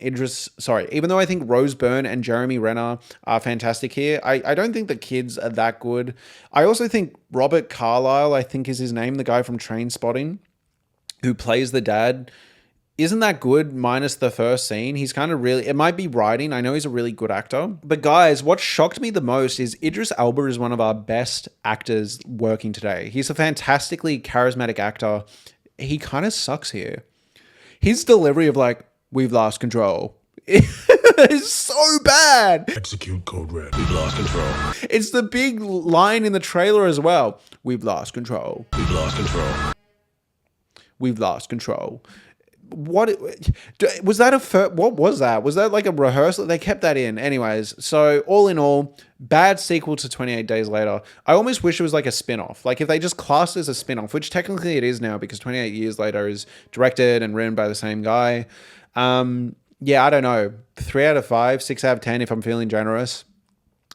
Jeremy Renner are fantastic here, I don't think the kids are that good. I also think Robert Carlyle, I think is his name, the guy from Trainspotting, who plays the dad, isn't that good minus the first scene. He's kind of really, it might be writing. I know he's a really good actor. But guys, what shocked me the most is Idris Elba is one of our best actors working today. He's a fantastically charismatic actor. He kind of sucks here. His delivery of like, "We've lost control," is so bad. Execute code red. We've lost control. It's the big line in the trailer as well. "We've lost control. We've lost control. We've lost control." What was that? What was that? Was that like a rehearsal? They kept that in. Anyways, so all in all, bad sequel to 28 Days Later. I almost wish it was like a spin-off. Like, if they just classed it as a spin-off, which technically it is now, because 28 Years Later is directed and written by the same guy. Yeah, I don't know. 3 out of 5, 6 out of 10 if I'm feeling generous.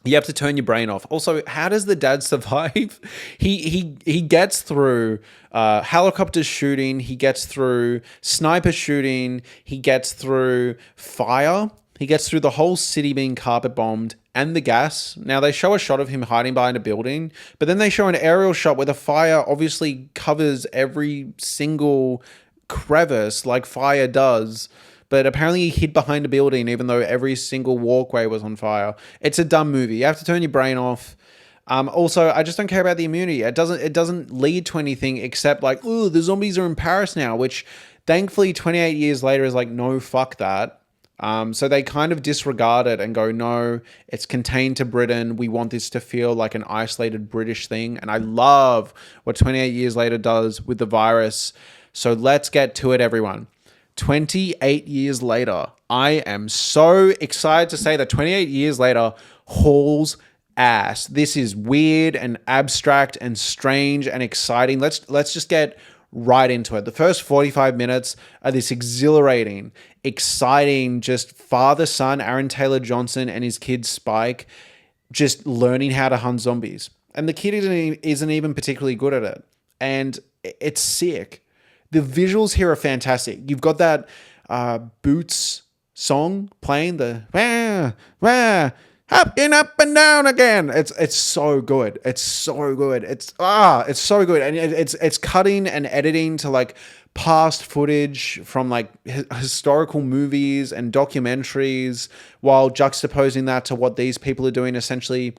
You have to turn your brain off. Also, how does the dad survive? He gets through helicopter shooting. He gets through sniper shooting. He gets through fire. He gets through the whole city being carpet bombed and the gas. Now, they show a shot of him hiding behind a building, but then they show an aerial shot where the fire obviously covers every single crevice like fire does. But apparently he hid behind a building even though every single walkway was on fire. It's a dumb movie. You have to turn your brain off. Also, I just don't care about the immunity. It doesn't lead to anything except like, ooh, the zombies are in Paris now, which thankfully 28 years later is like, no, fuck that. So they kind of disregard it and go, no, it's contained to Britain. We want this to feel like an isolated British thing. And I love what 28 years later does with the virus. So let's get to it, everyone. 28 years later, I am so excited to say that 28 years later hauls ass. This is weird and abstract and strange and exciting. Let's just get right into it. The first 45 minutes are this exhilarating, exciting, just father-son Aaron Taylor-Johnson and his kid Spike just learning how to hunt zombies. And the kid isn't even particularly good at it. And it's sick. The visuals here are fantastic. You've got that Boots song playing, the wah, wah, up and down again. It's so good. It's so good. It's so good. And it's cutting and editing to like past footage from like historical movies and documentaries, while juxtaposing that to what these people are doing, essentially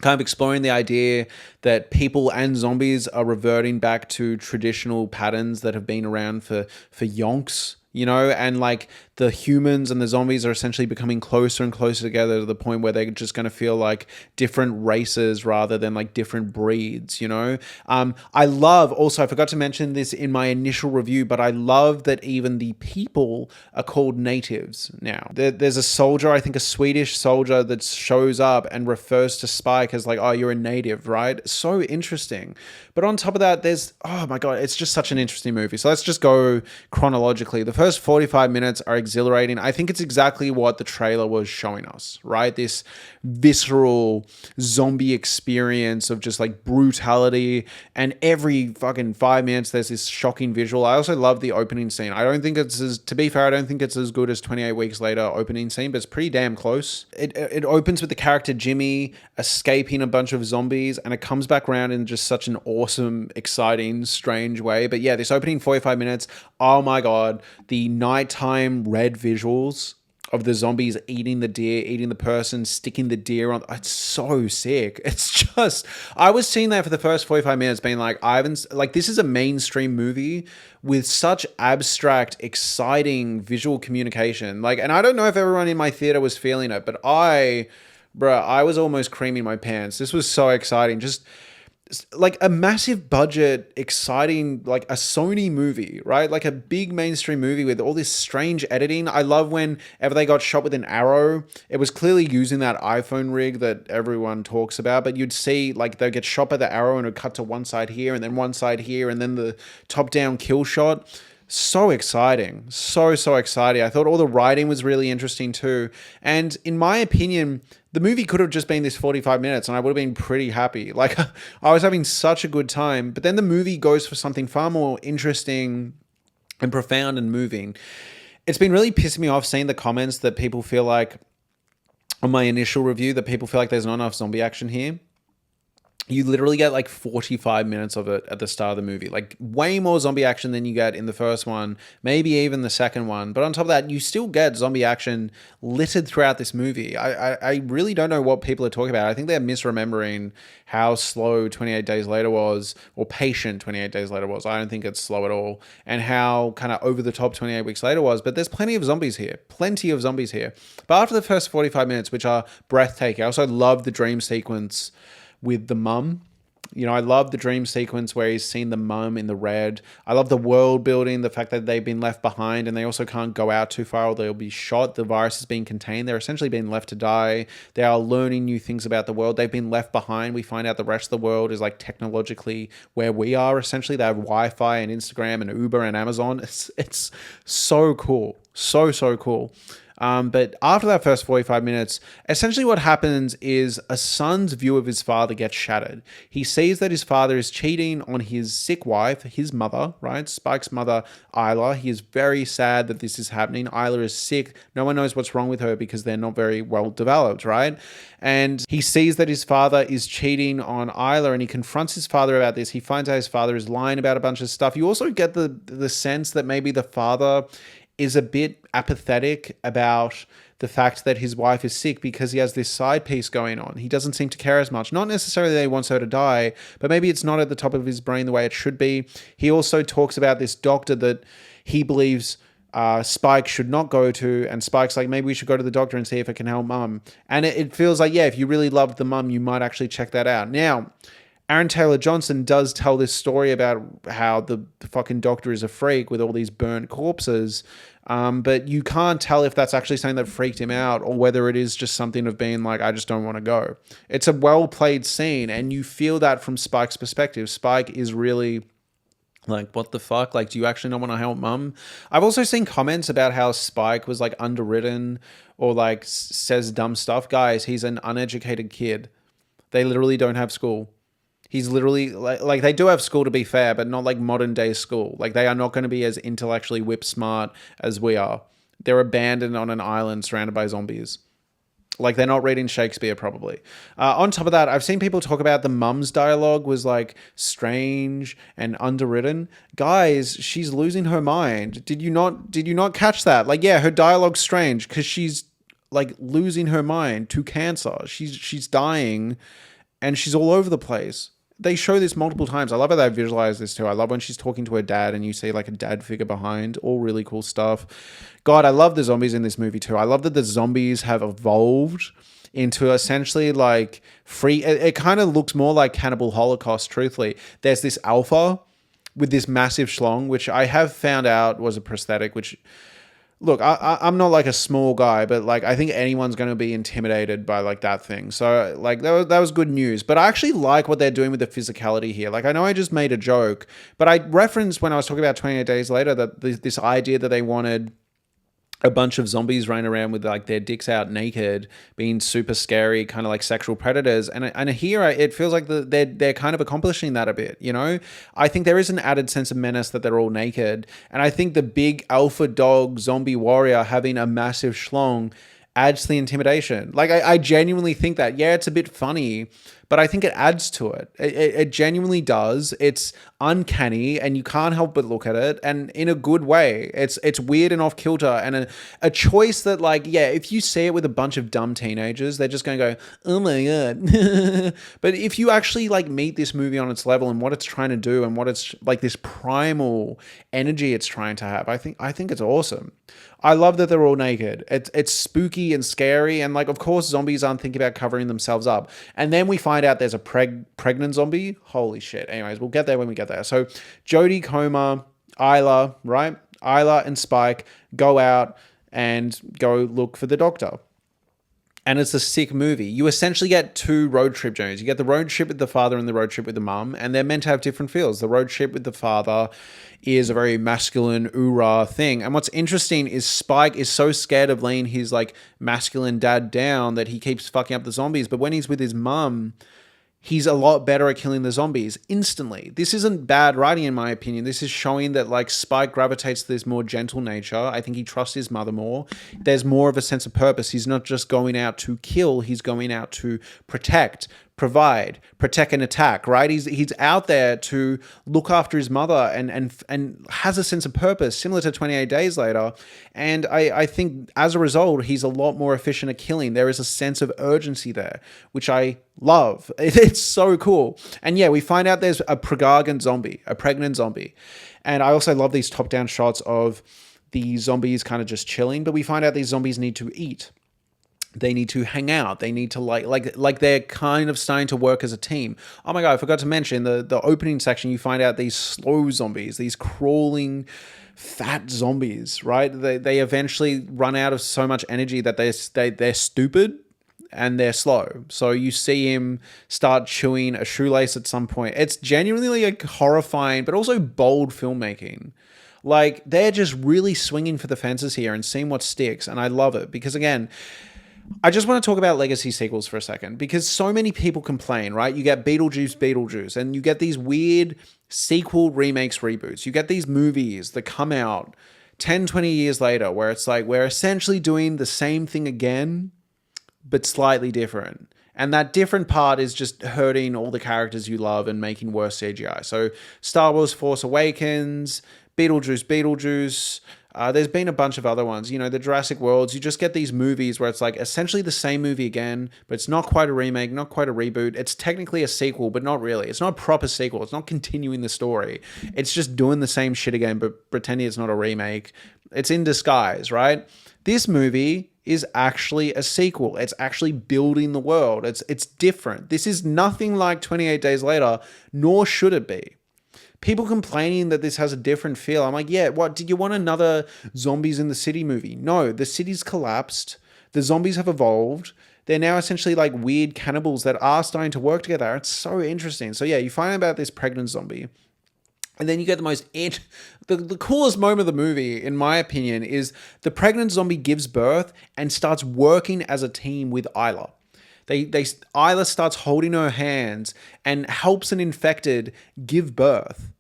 kind of exploring the idea that people and zombies are reverting back to traditional patterns that have been around for yonks, you know, and like the humans and the zombies are essentially becoming closer and closer together to the point where they're just going to feel like different races rather than like different breeds, you know. I love, also, I forgot to mention this in my initial review, but I love that even the people are called natives now. There's a soldier, I think a Swedish soldier, that shows up and refers to Spike as like, oh, you're a native, right? So interesting. But on top of that, there's, oh my God, it's just such an interesting movie. So let's just go chronologically. The first 45 minutes are exhilarating. I think it's exactly what the trailer was showing us, right? This visceral zombie experience of just like brutality, and every fucking 5 minutes there's this shocking visual. I also love the opening scene. I don't think it's to be fair, I don't think it's as good as 28 Weeks Later opening scene, but it's pretty damn close. It opens with the character Jimmy escaping a bunch of zombies, and it comes back around in just such an awesome, exciting, strange way. But yeah, this opening 45 minutes, oh my God, the nighttime red visuals of the zombies eating the deer, eating the person, sticking the deer on. It's so sick. It's just, I was seeing that for the first 45 minutes being like, this is a mainstream movie with such abstract, exciting visual communication. Like, and I don't know if everyone in my theater was feeling it, but I Bruh, I was almost creaming my pants. This was so exciting. Just like a massive budget, exciting, like a Sony movie, right? Like a big mainstream movie with all this strange editing. I love whenever they got shot with an arrow. It was clearly using that iPhone rig that everyone talks about, but you'd see like they'd get shot by the arrow and it would cut to one side here and then one side here and then the top down kill shot. So exciting. So exciting. I thought all the writing was really interesting too. And in my opinion, the movie could have just been this 45 minutes and I would have been pretty happy. Like I was having such a good time, but then the movie goes for something far more interesting and profound and moving. It's been really pissing me off seeing the comments that people feel like on my initial review that people feel like there's not enough zombie action here. You literally get like 45 minutes of it at the start of the movie. Like way more zombie action than you get in the first one, maybe even the second one. But on top of that, you still get zombie action littered throughout this movie. I really don't know what people are talking about. I think they're misremembering how slow 28 Days Later was, or patient 28 Days Later was. I don't think it's slow at all. And how kind of over the top 28 Weeks Later was. But there's plenty of zombies here. Plenty of zombies here. But after the first 45 minutes, which are breathtaking, I also love the dream sequence with the mum. You know, I love the dream sequence where he's seen the mum in the red. I love the world building, the fact that they've been left behind and they also can't go out too far or they'll be shot. The virus is being contained. They're essentially being left to die. They are learning new things about the world. They've been left behind. We find out the rest of the world is like technologically where we are essentially. They have Wi-Fi and Instagram and Uber and Amazon. It's so cool. So cool. But after that first 45 minutes, essentially what happens is a son's view of his father gets shattered. He sees that his father is cheating on his sick wife, his mother, right? Spike's mother, Isla. He is very sad that this is happening. Isla is sick. No one knows what's wrong with her because they're not very well developed, right? And he sees that his father is cheating on Isla and he confronts his father about this. He finds out his father is lying about a bunch of stuff. You also get the sense that maybe the father is a bit apathetic about the fact that his wife is sick because he has this side piece going on. He doesn't seem to care as much. Not necessarily that he wants her to die, but maybe it's not at the top of his brain the way it should be. He also talks about this doctor that he believes Spike should not go to, and Spike's like, maybe we should go to the doctor and see if it can help mum. And it feels like, yeah, if you really loved the mum, you might actually check that out. Now, Aaron Taylor Johnson does tell this story about how the fucking doctor is a freak with all these burnt corpses. But you can't tell if that's actually something that freaked him out or whether it is just something of being like, I just don't want to go. It's a well-played scene, and you feel that from Spike's perspective. Spike is really like, what the fuck? Like, do you actually not want to help mum? I've also seen comments about how Spike was like underwritten or like says dumb stuff. Guys, he's an uneducated kid. They literally don't have school. He's literally like they do have school, to be fair, but not like modern day school. Like they are not going to be as intellectually whip smart as we are. They're abandoned on an island surrounded by zombies. Like they're not reading Shakespeare probably. On top of that, I've seen people talk about the mum's dialogue was like strange and underwritten. Guys, she's losing her mind. Did you not catch that? Like, yeah, her dialogue's strange because she's like losing her mind to cancer. She's dying and she's all over the place. They show this multiple times. I love how they visualize this too. I love when she's talking to her dad and you see like a dad figure behind. All really cool stuff. God, I love the zombies in this movie too. I love that the zombies have evolved into essentially like free. It kind of looks more like Cannibal Holocaust, truthfully. There's this alpha with this massive schlong, which I have found out was a prosthetic, which... Look, I'm not like a small guy, but like I think anyone's going to be intimidated by like that thing. So like that was good news. But I actually like what they're doing with the physicality here. Like I know I just made a joke, but I referenced when I was talking about 28 Days Later that this idea that they wanted a bunch of zombies running around with like their dicks out naked, being super scary, kind of like sexual predators. And here it feels like they're kind of accomplishing that a bit, you know? I think there is an added sense of menace that they're all naked. And I think the big alpha dog zombie warrior having a massive schlong adds to the intimidation. Like I genuinely think that. Yeah, it's a bit funny, but I think it adds to it. It genuinely does. It's uncanny, and you can't help but look at it, and in a good way. It's weird and off kilter, and a choice that, like, yeah, if you see it with a bunch of dumb teenagers, they're just going to go, oh my god. But if you actually like meet this movie on its level and what it's trying to do and what it's like, this primal energy it's trying to have, I think it's awesome. I love that they're all naked. It's spooky and scary, and like, of course, zombies aren't thinking about covering themselves up. And then we find out there's a pregnant zombie. Holy shit. Anyways, we'll get there when we get there. So Jodie Comer, Isla, right? Isla and Spike go out and go look for the doctor. And it's a sick movie. You essentially get two road trip journeys. You get the road trip with the father and the road trip with the mum, and they're meant to have different feels. The road trip with the father is a very masculine, oorah thing. And what's interesting is Spike is so scared of laying his like masculine dad down that he keeps fucking up the zombies. But when he's with his mum, he's a lot better at killing the zombies instantly. This isn't bad writing, in my opinion. This is showing that like Spike gravitates to this more gentle nature. I think he trusts his mother more. There's more of a sense of purpose. He's not just going out to kill. He's going out to protect, provide, protect and attack, right? He's out there to look after his mother and has a sense of purpose, similar to 28 Days Later. And I think as a result, he's a lot more efficient at killing. There is a sense of urgency there, which I love. It's so cool. And yeah, we find out there's a pregnant zombie. And I also love these top-down shots of the zombies kind of just chilling, but we find out these zombies need to eat. They need to hang out. They need to like they're kind of starting to work as a team. Oh my God, I forgot to mention the opening section. You find out these slow zombies, these crawling fat zombies, right? They eventually run out of so much energy that they're stupid and they're slow. So you see him start chewing a shoelace at some point. It's genuinely like horrifying, but also bold filmmaking. Like, they're just really swinging for the fences here and seeing what sticks. And I love it because, again, I just want to talk about legacy sequels for a second, because so many people complain, right? You get Beetlejuice, and you get these weird sequel remakes, reboots. You get these movies that come out 10, 20 years later where it's like, we're essentially doing the same thing again, but slightly different. And that different part is just hurting all the characters you love and making worse CGI. So Star Wars Force Awakens, Beetlejuice, there's been a bunch of other ones, the Jurassic Worlds. You just get these movies where it's like essentially the same movie again, but it's not quite a remake, not quite a reboot. It's technically a sequel, but not really. It's not a proper sequel. It's not continuing the story. It's just doing the same shit again, but pretending it's not a remake. It's in disguise, right? This movie is actually a sequel. It's actually building the world. It's different. This is nothing like 28 Days Later, nor should it be. People complaining that this has a different feel. I'm like, yeah, what? Did you want another Zombies in the City movie? No, the city's collapsed. The zombies have evolved. They're now essentially like weird cannibals that are starting to work together. It's so interesting. So yeah, you find out about this pregnant zombie. And then you get the coolest moment of the movie, in my opinion, is the pregnant zombie gives birth and starts working as a team with Isla. Isla starts holding her hands and helps an infected give birth.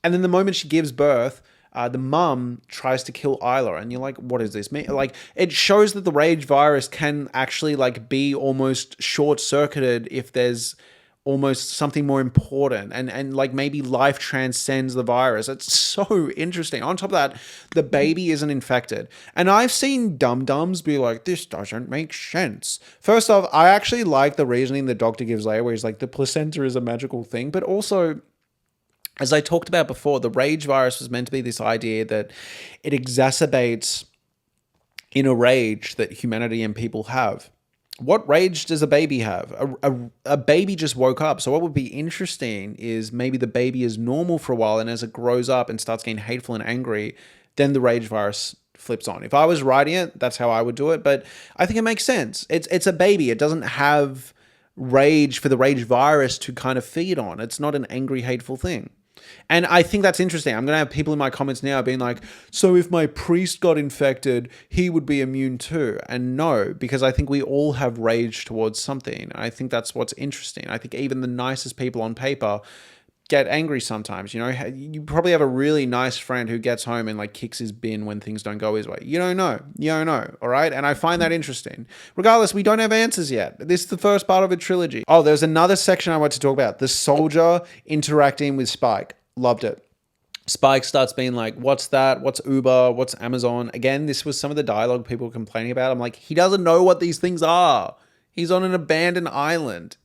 And then the moment she gives birth, the mum tries to kill Isla, and you're like, what does this mean? Like, it shows that the rage virus can actually like be almost short-circuited if there's almost something more important, and like maybe life transcends the virus. It's so interesting. On top of that, the baby isn't infected. And I've seen dum-dums be like, this doesn't make sense. First off, I actually like the reasoning the doctor gives later, where he's like, the placenta is a magical thing. But also, as I talked about before, the rage virus was meant to be this idea that it exacerbates inner rage that humanity and people have. What rage does a baby have? A baby just woke up. So what would be interesting is maybe the baby is normal for a while, and as it grows up and starts getting hateful and angry, then the rage virus flips on. If I was writing it, that's how I would do it. But I think it makes sense. It's a baby. It doesn't have rage for the rage virus to kind of feed on. It's not an angry, hateful thing. And I think that's interesting. I'm going to have people in my comments now being like, so if my priest got infected, he would be immune too. And no, because I think we all have rage towards something. I think that's what's interesting. I think even the nicest people on paper get angry sometimes. You know, you probably have a really nice friend who gets home and like kicks his bin when things don't go his way. You don't know. You don't know. All right. And I find that interesting. Regardless, we don't have answers yet. This is the first part of a trilogy. Oh, there's another section I want to talk about. The soldier interacting with Spike. Loved it. Spike starts being like, what's that? What's Uber? What's Amazon? Again, this was some of the dialogue people were complaining about. I'm like, he doesn't know what these things are. He's on an abandoned island.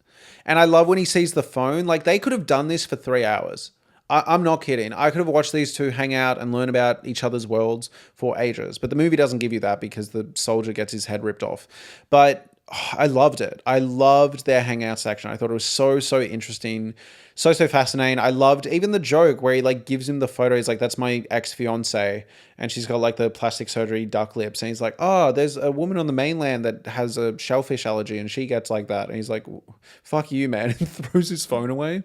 And I love when he sees the phone. Like, they could have done this for 3 hours. I'm not kidding. I could have watched these two hang out and learn about each other's worlds for ages. But the movie doesn't give you that because the soldier gets his head ripped off. But I loved it. I loved their hangout section. I thought it was so interesting. So fascinating. I loved even the joke where he like gives him the photo. He's like, that's my ex-fiance. And she's got like the plastic surgery duck lips. And he's like, oh, there's a woman on the mainland that has a shellfish allergy and she gets like that. And he's like, fuck you, man. And throws his phone away.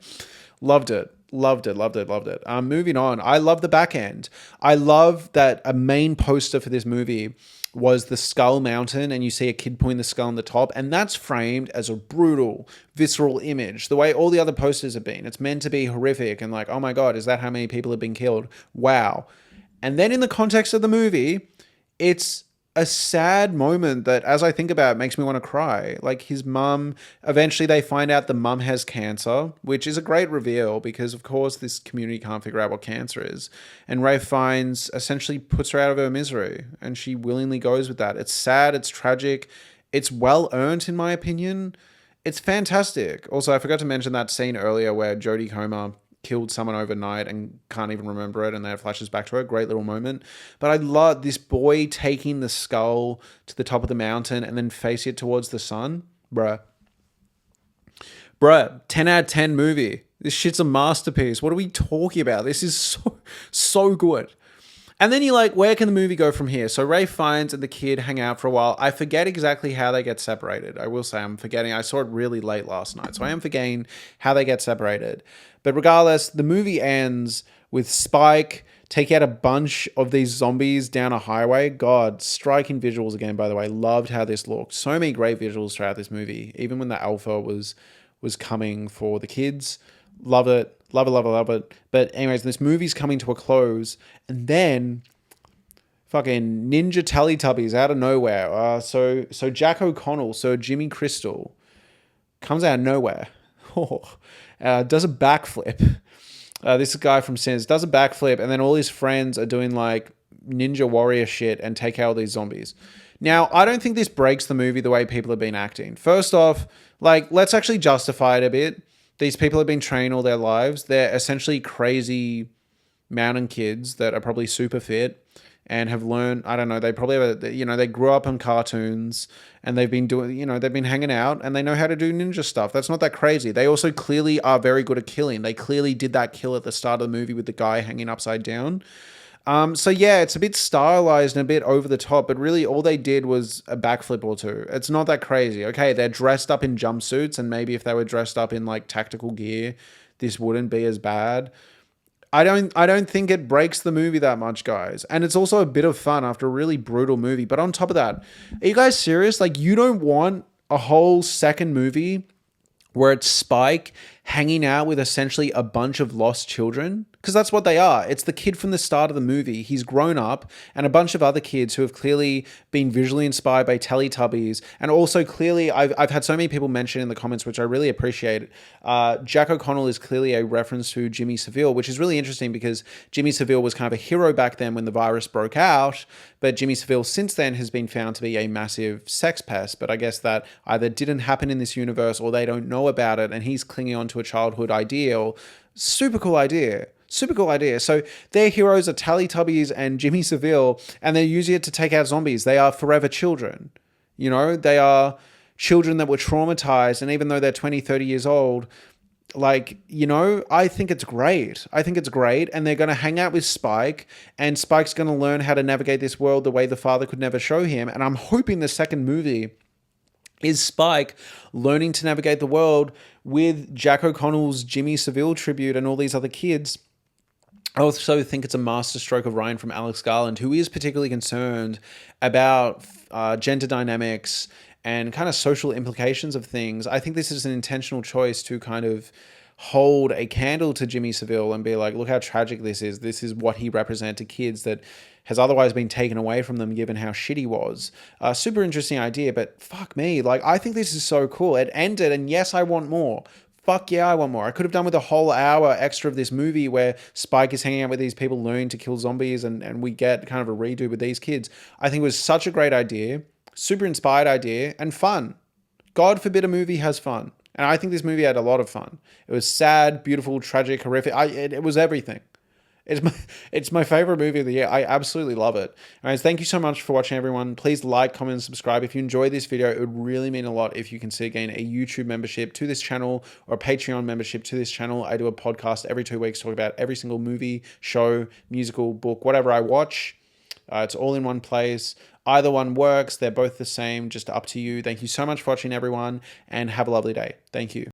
Loved it. Loved it. Moving on. I love the back end. I love that a main poster for this movie was the Skull Mountain, and you see a kid putting the skull on the top, and that's framed as a brutal, visceral image, the way all the other posters have been. It's meant to be horrific and like, oh my God, is that how many people have been killed? Wow. And then in the context of the movie, it's a sad moment that, as I think about it, makes me want to cry. Like his mum, eventually they find out the mum has cancer, which is a great reveal because, of course, this community can't figure out what cancer is. And Ray Fiennes essentially puts her out of her misery and she willingly goes with that. It's sad. It's tragic. It's well earned, in my opinion. It's fantastic. Also, I forgot to mention that scene earlier where Jodie Comer killed someone overnight and can't even remember it, and then it flashes back to her. Great little moment. But I love this boy taking the skull to the top of the mountain and then facing it towards the sun. Bruh, 10 out of 10 movie. This shit's a masterpiece. What are we talking about? This is so good. And then you're like, where can the movie go from here? So Ray Fiennes and the kid hang out for a while. I forget exactly how they get separated. I will say I'm forgetting. I saw it really late last night, so I am forgetting how they get separated. But regardless, the movie ends with Spike taking out a bunch of these zombies down a highway. God, striking visuals again, by the way. Loved how this looked. So many great visuals throughout this movie. Even when the alpha was coming for the kids. Love it. Love it. But anyways, this movie's coming to a close. And then fucking Ninja Teletubbies out of nowhere. So Jack O'Connell, so Jimmy Crystal, comes out of nowhere. Does a backflip. This guy from Sinners does a backflip. And then all his friends are doing like Ninja Warrior shit and take out all these zombies. Now, I don't think this breaks the movie the way people have been acting. First off, like, let's actually justify it a bit. These people have been trained all their lives. They're essentially crazy mountain kids that are probably super fit and have learned, I don't know, they probably have, they grew up on cartoons and they've been doing, they've been hanging out and they know how to do ninja stuff. That's not that crazy. They also clearly are very good at killing. They clearly did that kill at the start of the movie with the guy hanging upside down. So yeah, it's a bit stylized and a bit over the top, but really all they did was a backflip or two. It's not that crazy. Okay, they're dressed up in jumpsuits, and maybe if they were dressed up in like tactical gear, this wouldn't be as bad. I don't think it breaks the movie that much, guys. And it's also a bit of fun after a really brutal movie. But on top of that, are you guys serious? Like, you don't want a whole second movie where it's Spike hanging out with essentially a bunch of lost children? Because that's what they are. It's the kid from the start of the movie. He's grown up, and a bunch of other kids who have clearly been visually inspired by Teletubbies. And also clearly, I've had so many people mention in the comments, which I really appreciate. Jack O'Connell is clearly a reference to Jimmy Savile, which is really interesting because Jimmy Savile was kind of a hero back then when the virus broke out. But Jimmy Savile since then has been found to be a massive sex pest. But I guess that either didn't happen in this universe or they don't know about it. And he's clinging on to a childhood ideal. Super cool idea. So their heroes are Teletubbies and Jimmy Savile, and they're using it to take out zombies. They are forever children. They are children that were traumatized, and even though they're 20, 30 years old, I think it's great. And they're going to hang out with Spike, and Spike's going to learn how to navigate this world the way the father could never show him. And I'm hoping the second movie is Spike learning to navigate the world with Jack O'Connell's Jimmy Savile tribute and all these other kids. I also think it's a masterstroke of writing from Alex Garland, who is particularly concerned about gender dynamics and kind of social implications of things. I think this is an intentional choice to kind of hold a candle to Jimmy Savile and be like, look how tragic this is. This is what he represented to kids that has otherwise been taken away from them given how shit he was. Super interesting idea, but fuck me. Like, I think this is so cool. It ended, and yes, I want more. Fuck yeah, I want more. I could have done with a whole hour extra of this movie where Spike is hanging out with these people learning to kill zombies, and we get kind of a redo with these kids. I think it was such a great idea, super inspired idea, and fun. God forbid a movie has fun. And I think this movie had a lot of fun. It was sad, beautiful, tragic, horrific. It was everything. It's my favorite movie of the year. I absolutely love it. Anyways, thank you so much for watching, everyone. Please like, comment, and subscribe. If you enjoyed this video, it would really mean a lot if you consider getting a YouTube membership to this channel or a Patreon membership to this channel. I do a podcast every 2 weeks talking about every single movie, show, musical, book, whatever I watch. It's all in one place. Either one works. They're both the same. Just up to you. Thank you so much for watching, everyone, and have a lovely day. Thank you.